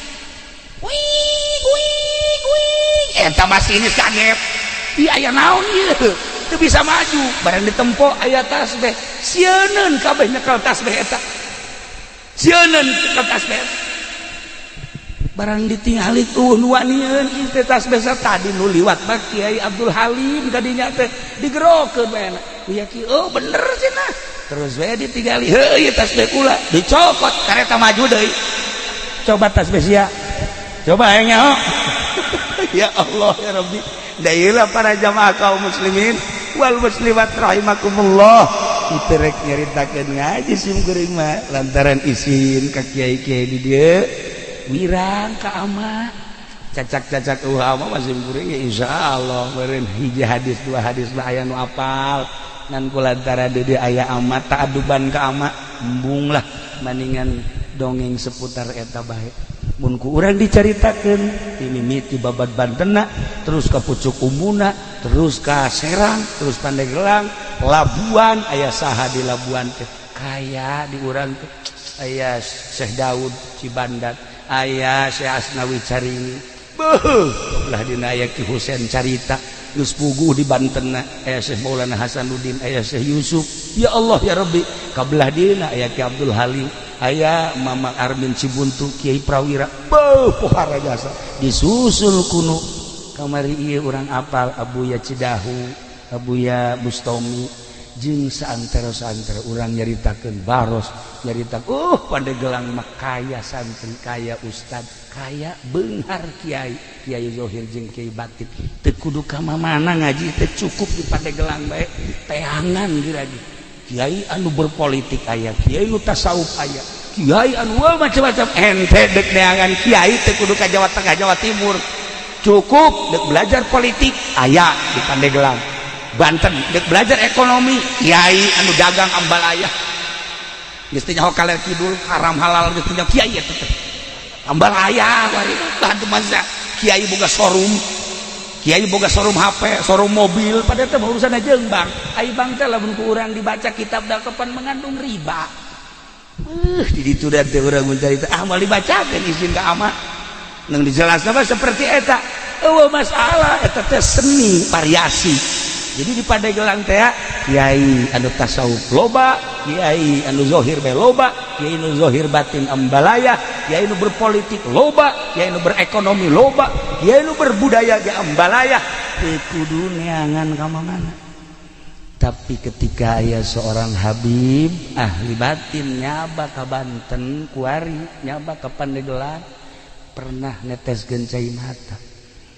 wih eta masinis kaget ieu aya naon ieu teu bisa maju barang ditempo aya tasbeh sieun kabeh nyekel tasbeh eta sieun nyekel tasbeh barang ditingali tuh nuanian itu tasbeh tadi nu liwat mah Kiai Abdul Halim kadinya teh digerokeun bae ya Ki oh bener cenah terus we ditingali heuh tasbeh kula dicokot kareta maju deui coba tasbeh sia coba aya nyaho ya Allah ya Rabbi dailah para jamaah kaum muslimin wal muslimat rahimakumullah kita rek nyaritakeun ngaji sim geuring mah lantaran izin ka kiai-kiai di dieu wirang ka ama cacak-cacak ama masih kuring ya insyaallah meureun hiji hadis dua hadis mah aya nu apal ngan kulantaran di aya ama taaduban ka ama embung lah maningan dongeng seputar eta bae mun ku urang dicaritakeun ti mimiti babad Bantenna terus ka Pucuk Umbuna terus ka Serang terus Pandeglang Labuan aya saha di Labuan teh kaya di urang teh aya Syekh Daud Cibandat aya Syekh Asnawi Caringi beuh belah dina aya Ki Husein Carita geus puguh di Banten aya Syekh Maulana Hasanuddin aya Syekh Yusuf ya Allah ya Rabbi kabelah dina aya Ki Abdul Halim aya Mama Armin Cibuntu Kiai Prawira beuh pohara jasa disusul kuno kamari ieu urang apal Abuya Cidahu Abuya Bustomi jeung saantero-saantero urang nyaritakeun baros nyaritakeun Pandeglang mah kaya santri kaya ustad kaya beunghar kiai Kiai Zohir jeung Kiai Batit teu kudu ka mana ngaji teh cukup di Pandeglang bae teangan diragi kiai anu berpolitik aya kiai nu tasawuf aya kiai anu macam-macam ente deuk neangan kiai teu kudu ka Jawa Tengah Jawa Timur cukup deuk belajar politik aya di Pandeglang Banten dek belajar ekonomi kiai anu dagang ambalaya geus teh nyaho kaler kidul haram halal geus teh kiai eta teh ambalaya bari tah masa kiai boga showroom kiai boga showroom HP showroom mobil pada teh urusanna jeung bang ai bang teh lamun ku urang dibaca kitab dakepan mengandung riba di ditu da teh urang mun carita moal dibacakeun izin ka ama nang dijelasna mah seperti eta eueuh masalah eta teh seni variasi. Jadi di Pandeglang teh kiai anu tasawuf loba, kiai anu zohir be loba, kiai anu zohir batin ambalaya, kiai anu berpolitik loba, kiai anu berekonomi loba, kiai anu berbudaya ge ambalaya. Teu kudu neangan ka mana. Tapi ketika aya seorang Habib ahli batin nyaba ka Banten kuari, nyaba ka Pandeglang pernah neteskeun cai mata.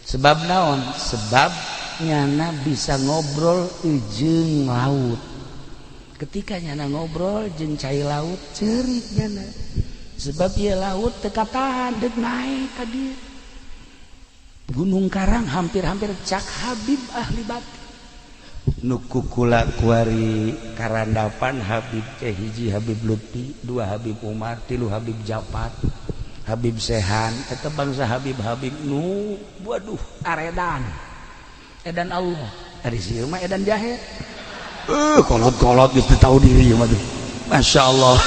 Sebab naon? Sebab nyana bisa ngobrol jeung laut ketika nyana ngobrol jeung cai laut ceurik nyana sebab ieu laut teu katahan deuk naik ka dieu Gunung Karang hampir-hampir cak Habib ahli batin nu kukula kuari karandapan Habib teh hiji Habib Lutfi dua Habib Umar tilu Habib Japat Habib Sehan eta bangsa Habib-habib nu waduh aredan edan Allah dari sieu mah edan jahe kolot-kolot gitu tahu diri mah tuh. Masya Allah.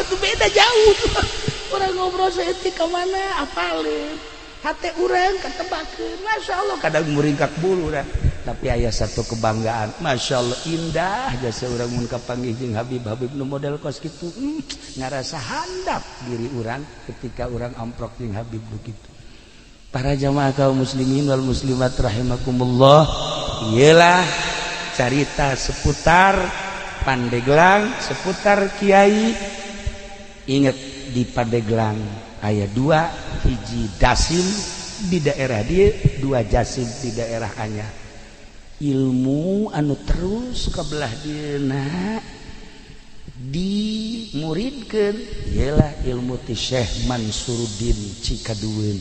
Itu beda jauh tuh. Orang ngobrol seetik ke mana apalin. Hati orang ketebakan. Masya Allah kadang meringkak bulu dah. Tapi aya satu kebanggaan. Masya Allah indah jasa orang mun kapanggih jeung Habib nu model kos kitu. Ngarasa handap diri orang ketika orang amprok jeung Habib begitu. Para jamaah kaum muslimin wal muslimat rahimakumullah. Iyalah cerita seputar Pandeglang, seputar Kiai. Ingat di Pandeglang aya 2 hiji Dasim di daerah dia, 2 Jasim di daerah Anyar. Ilmu anu terus kebelah dieuna dimuridkeun ialah ilmu ti Syekh Mansuruddin Cikadueun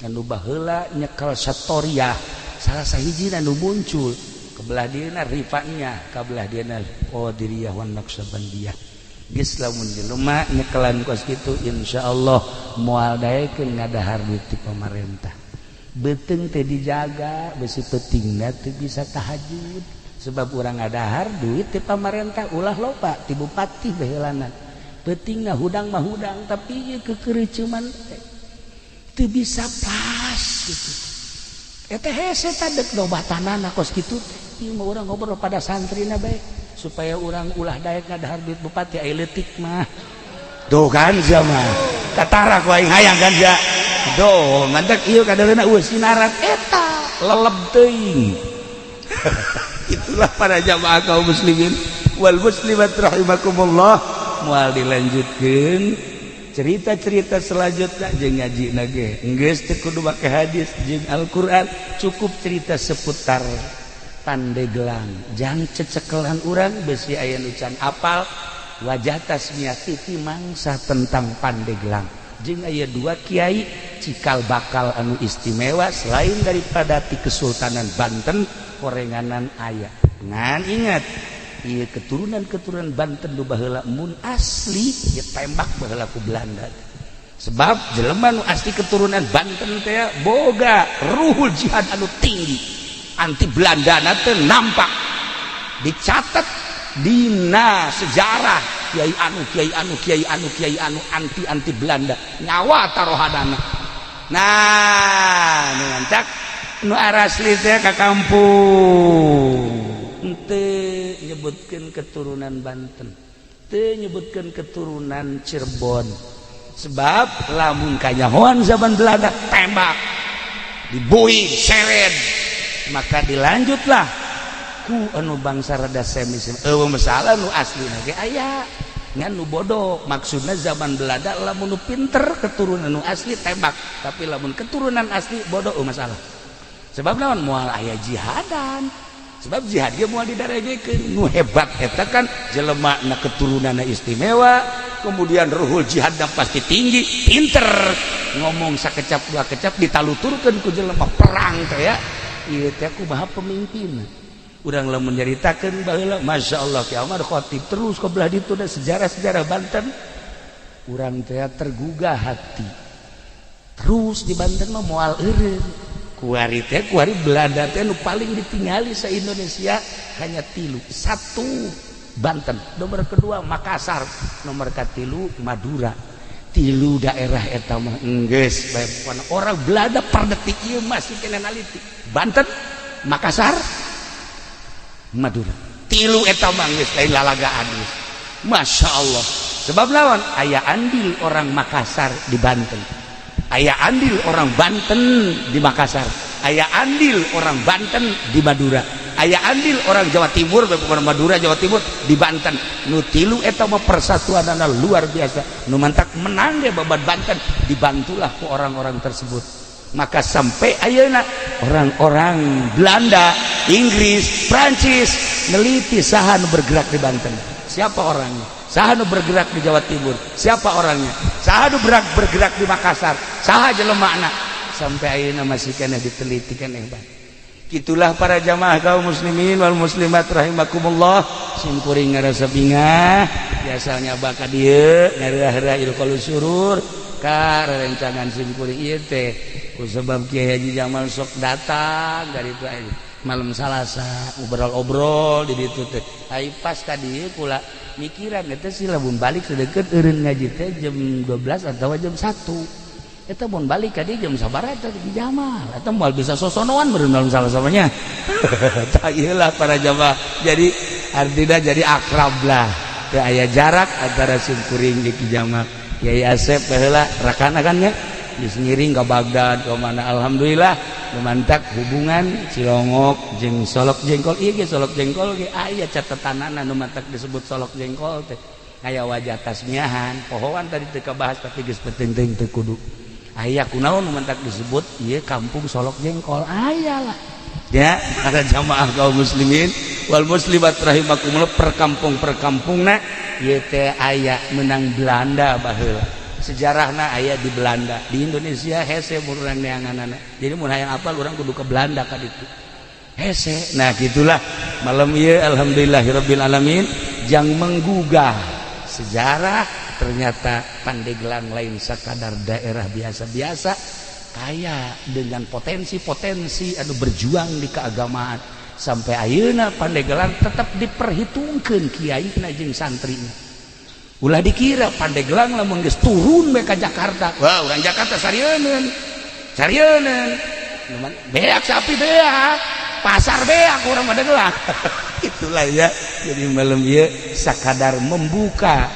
anu baheula nyekel satoriah salah sahiji anu muncul kebelah dieuna rifanya kabelah dieuna Qadiriyah wan Naqsabandiyah geus lamun jelema nyekelan kos kitu insyaallah moal daekeun ngadahar duit ti pamarentah. Beteng teh dijaga besi petingna teh bisa tahajud sebab urang ngadahar duit ti pamarentah ulah loba ti bupati baheulana petingna hudang mah hudang tapi ieu kekereucuman teu bisa pas gitu eta hese tadek dobatanana kos kitu ieu mah urang ngobrol pada santrina bae supaya urang ulah daek ngadahar duit bupati aya leutik mah tuh kan zaman katara ku aing hayang kan ja doh mantek ieu kadarena sinaran eta leleb teuing. Itulah para jamaah kaum muslimin wal muslimat rahimakumullah moal dilanjutkeun cerita-cerita selanjutnya jeung ngajina ge geus teu kudu make hadis jeung Al-Qur'an cukup cerita seputar Pandeglang jang cecekelan urang besi aya nu can apal wajah tasmiyati ti mangsa tentang Pandeglang jeung aya 2 kiai cikal bakal anu istimewa selain daripada ti Kesultanan Banten korenganan aya ngan ingat ieu keturunan Banten nu baheula mun asli ya tembak baheula ku Belanda sebab jelema nu asli keturunan Banten teh boga ruhul jihad anu tinggi anti Belandana teh nampak dicatat dina sejarah kiai anu anti Belanda nyawa taruhanana. Nah nu ngancak nu arasli teh ka kampung teu nyebutkeun keturunan Banten teu nyebutkeun keturunan Cirebon sebab lamun kanyahoan zaman Belanda tembak dibuing seret maka dilanjutlah ku anu bangsa rada semis masalah nu aslina ge aya ngan nu bodoh maksudna zaman Belanda lamun nu pinter keturunan nu asli tembak tapi lamun keturunan asli bodoh masalah sebab naon moal aya jihadan sebab jihad ge moal didaregekeun nu hebat eta kan jelema na keturunanna istimewa kemudian ruhul jihadna pasti tinggi pinter ngomong sakecap dua kecap ditaluturkeun ku jelema perang teh ya ieu teh kumaha pemimpin urang lamun nyaritakeun baheula masyaallah Ki Amar Khatib terus ka belah ditu da sejarah-sejarah Banten urang teh tergugah hati terus di Banten mah moal eureun kuari teh kuari Belanda teh nu paling ditingali sa Indonesia hanya 3 1 Banten nomor kedua Makassar nomor katilu Madura 3 daerah eta mah geus bae orang Belanda per detik ieu masih kena naliti Banten Makassar Madura 3 eta mah geus lain lalagaan geus masyaallah sebab lawan aya andil orang Makassar di Banten aya andil orang Banten di Makassar aya andil orang Banten di Madura aya andil orang Jawa Timur bukan Madura Jawa Timur di Banten nu 3 eta mah persatuanana luar biasa nu mantak menang ge babat Banten dibantulah ku orang-orang tersebut maka sampai ayeuna orang-orang Belanda, Inggris, Prancis neliti saha nu bergerak di Banten. Siapa orangnya? Saha nu bergerak di Jawa Timur? Siapa orangnya? Saha nu bergerak di Makassar? Saha jelemana? Sampai ayeuna masih kena diteliti keneh bae. Itulah para jamaah kaum muslimin wal muslimat rahimakumullah sing kuring ngarasa bingah biasanya baka dieu ngareurah ilqaul surur ka rerencangan sim kuring ieu teh ku sebab Kiai Haji Jamal sok datang dari itu malam Salasa obrol-obrol di ditu teh ai pas ka dieu kula mikiran eta si lamun balik sedeket eureun ngaji teh jam 12 atau jam 1 eta mun balik ka dieu jam sabaraha eta di Jamal eta moal bisa sosonoan meureun malam Salasa nya tah ieu lah para jamaah jadi artinya jadi akrab lah teu aya jarak antara simkuring jeung Jamal Kiai Asep baheula rakana kan nya geus ngiring ka Baghdad ka mana alhamdulillah lumantak hubungan Cilongok jeung Solok Jengkol ieu ge Solok Jengkol ge aya catatanana nu mantak disebut Solok Jengkol teh aya wajah tasmiahan pohoan tadi teu kabahas tapi geus penting teu kudu aya kunaon nu mantak disebut ieu kampung Solok Jengkol aya lah ya para jamaah kaum muslimin wal muslimat rahimakumullah perkampung-perkampungna ieu teh aya menang Belanda baheula sejarahna aya di Belanda di Indonesia hese urang neanganana jadi mun hayang apal urang kudu ke Belanda ka ditu hese nah gitulah malam ieu alhamdulillahirabbil alamin jang menggugah sejarah ternyata Pandeglang lain sakadar daerah biasa-biasa kaya dengan potensi-potensi anu berjuang di keagamaan sampai ayeuna Pandeglang tetap diperhitungkeun kiaina jeung santrina ulah dikira Pandeglang lamun geus turun we ka Jakarta wah urang Jakarta sarieun beak sapi beak pasar beak urang Pandeglang itulah ya jadi malam ieu sakadar membuka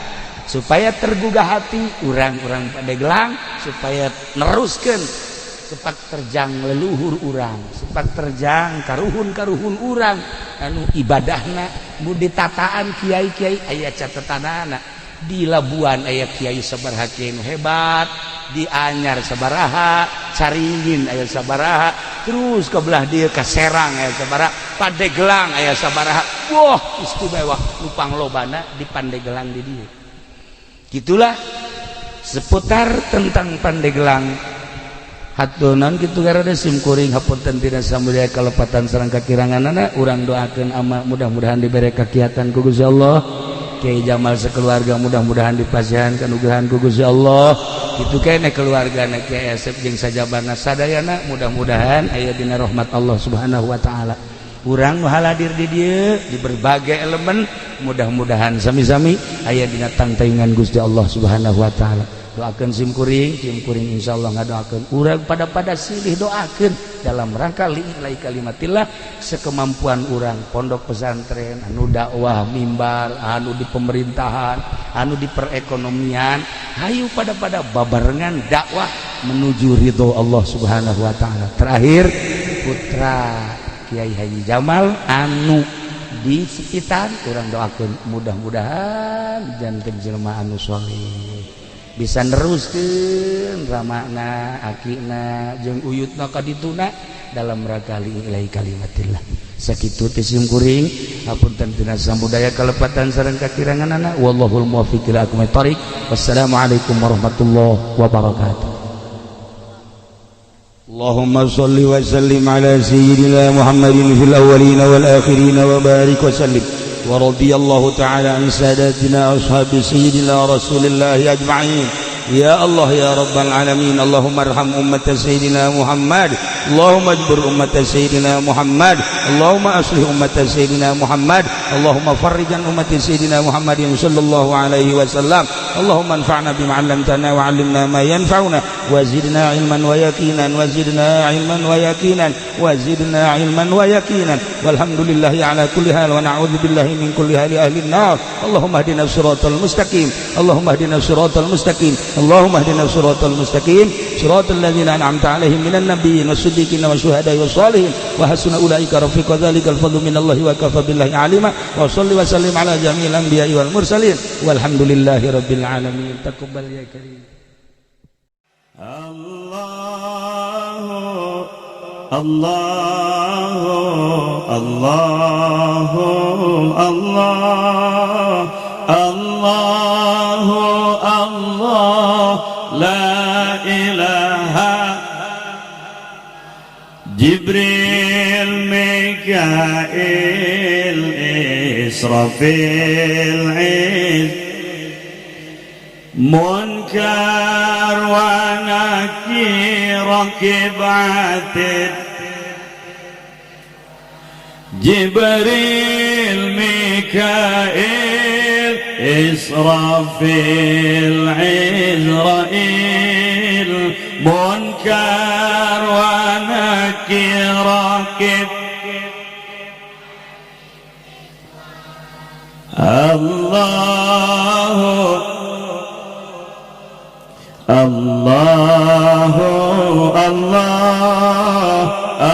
supaya tergugah hati urang-urang Pandeglang supaya neruskeun sepak terjang leluhur urang sepak terjang karuhun-karuhun urang anu ibadahna mu ditataan kiai-kiai aya catatanana di Labuan aya kiai sabaraha kiai nu hebat di Anyar sabaraha Caringin aya sabaraha terus ke belah dieu ka Serang aya sabaraha Pandeglang aya sabaraha wah istimewa nu panglobana di Pandeglang di dieu gitulah seputar tentang Pandeglang hatunan kitu garada simkuring hapunten tina samudaya kalepatan sareng kakiranganana urang doakeun ama mudah-mudahan dibere kakiatan ku Gusti Allah Kiai Jamal sekeluarga mudah-mudahan dipasihan kanugrahan ku Gusti Allah kitu keneh keluargana Kiai Asep jeung sajabana sadayana mudah-mudahan aya dina rahmat Allah Subhanahu wa taala urang nu haladir di dieu di berbagai elemen mudah-mudahan sami-sami aya dina tangtaingan Gusti Allah Subhanahu wa taala doakeun simkuring insyaallah ngadoakeun urang pada silih doakeun dalam rangka lillahi kalimatillah sekemampuan urang pondok pesantren anu dakwah mimbar anu di pemerintahan anu di perekonomian hayu pada babarengan dakwah menuju ridho Allah Subhanahu wa taala terakhir putra Kiai Haji Jamal anu di sekitar urang doakeun mudah-mudahan janten jelema anu saleh bisa neruskeun ramana akina jeung uyutna ka dituna dalam rangka lillahi kalimatillah sakitu teh simkuring hapunten tina samudaya kalepatan sareng kakiranganana wallahul muwaffiq ila aqwamit thoriq wassalamualaikum warahmatullahi wabarakatuh Allahumma shalli wa sallim ala sayyidina Muhammadin fil awwalin wal akhirin wa barik wa sallim ورضي الله تعالى عن ساداتنا أصحاب سيدنا رسول الله أجمعين يا الله يا رب العالمين اللهم ارحم أمة سيدنا محمد اللهم اجبر أمة سيدنا محمد اللهم أصلح أمة سيدنا محمد اللهم فرج عن أمة سيدنا محمد صلى الله عليه وسلم اللهم انفعنا بما علمتنا وعلمنا ما ينفعنا وزدنا علما ويقينا وزدنا علما ويقينا وزدنا علما ويقينا والحمد لله على كل حال ونعوذ بالله من كل حال أهل النار اللهم اهدنا الصراط المستقيم اللهم اهدنا الصراط المستقيم اللهم اهدنا الصراط المستقيم صراط الذين أنعمت عليهم من النبيين والصديقين والشهداء والصالحين وحسن أولئك رفيقا ذلك الفضل من الله وكفى بالله عليما وصلي وسلم على جميع الأنبياء والمرسلين والحمد لله رب العالمين تقبل يا كريم الله الله الله الله الله الله لا إله جبريل ميكائيل إسرافيل عيد منكر ونكير ركب عتد Jibril, Mikail, Israfil, Izrail, Munkar wa Nakir, Rakib. Allahu Allah,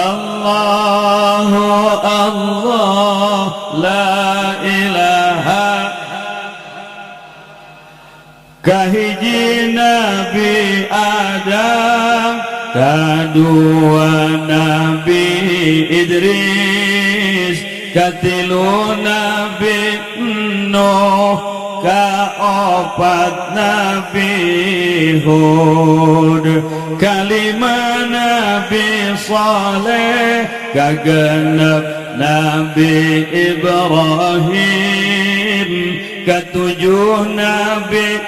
Allahu Allah, la ilaha kahiji Nabi Adam, kadua Nabi Idris, katilu Nabi Nuh, kaopat Nabi Hud, kalima Nabi Saleh, kagenep Nabi Ibrahim, ketujuh Nabi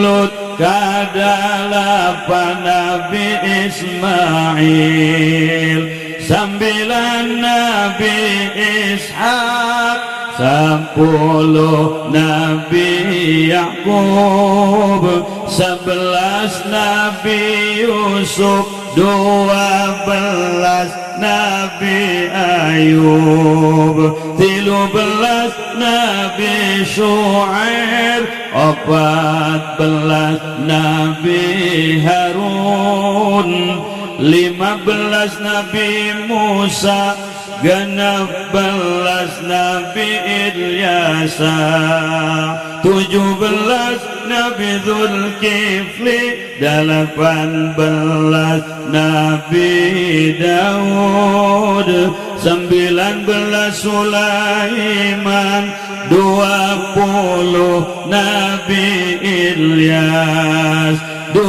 Lut, kadalapan Nabi Ismail, sembilan Nabi Ishaq, 10 Nabi Yakub, 11 Nabi Yusuf, 12 Nabi Ayub, 13 Nabi Syuaib, 14 Nabi Harun, 15 Nabi Musa, 16 Nabi Ilyasa, 17 Nabi Zulkifli, 18 Nabi Daud, 19 Sulaiman, 20 Nabi Ilyas, 2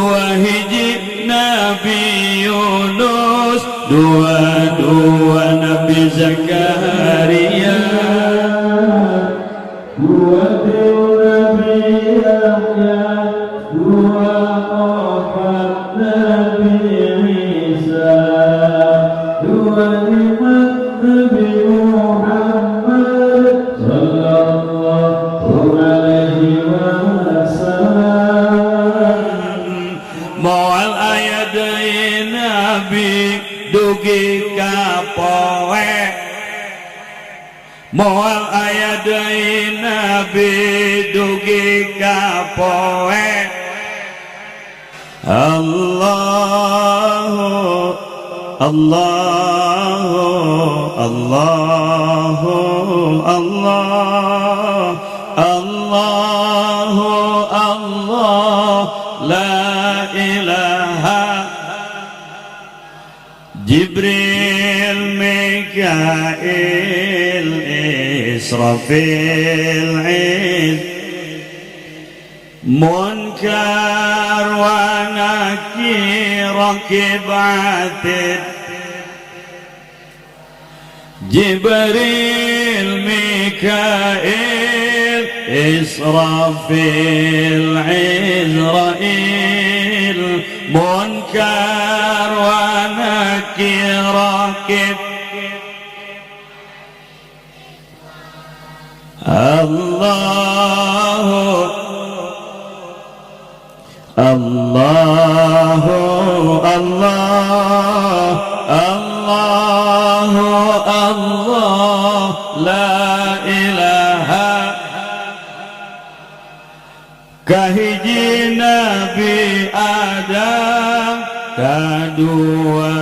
hiji Nabi Yunus, 22 Nabi Zakaria, 20 Nabi Yahya, 24 Nabi Isa, 25 Nabi Muhammad sallallahu alaihi wasallam. Moal ayat Nabi dugi kapoe, moal ayat Nabi dugi kapoe. Allahu Allahu Allahu Allah, Allahu Allah, la ilaha. Jibril, Mikail, Israfil, Munkar wa Nakir, Rakib, Atid. Jibril, Mikail, Israfil, Izrail, Munkar wa Nakir, Rakib. Allahu Allahu Allah, Allahu Allah, la ilaha kahiji Nabi Adam, kadua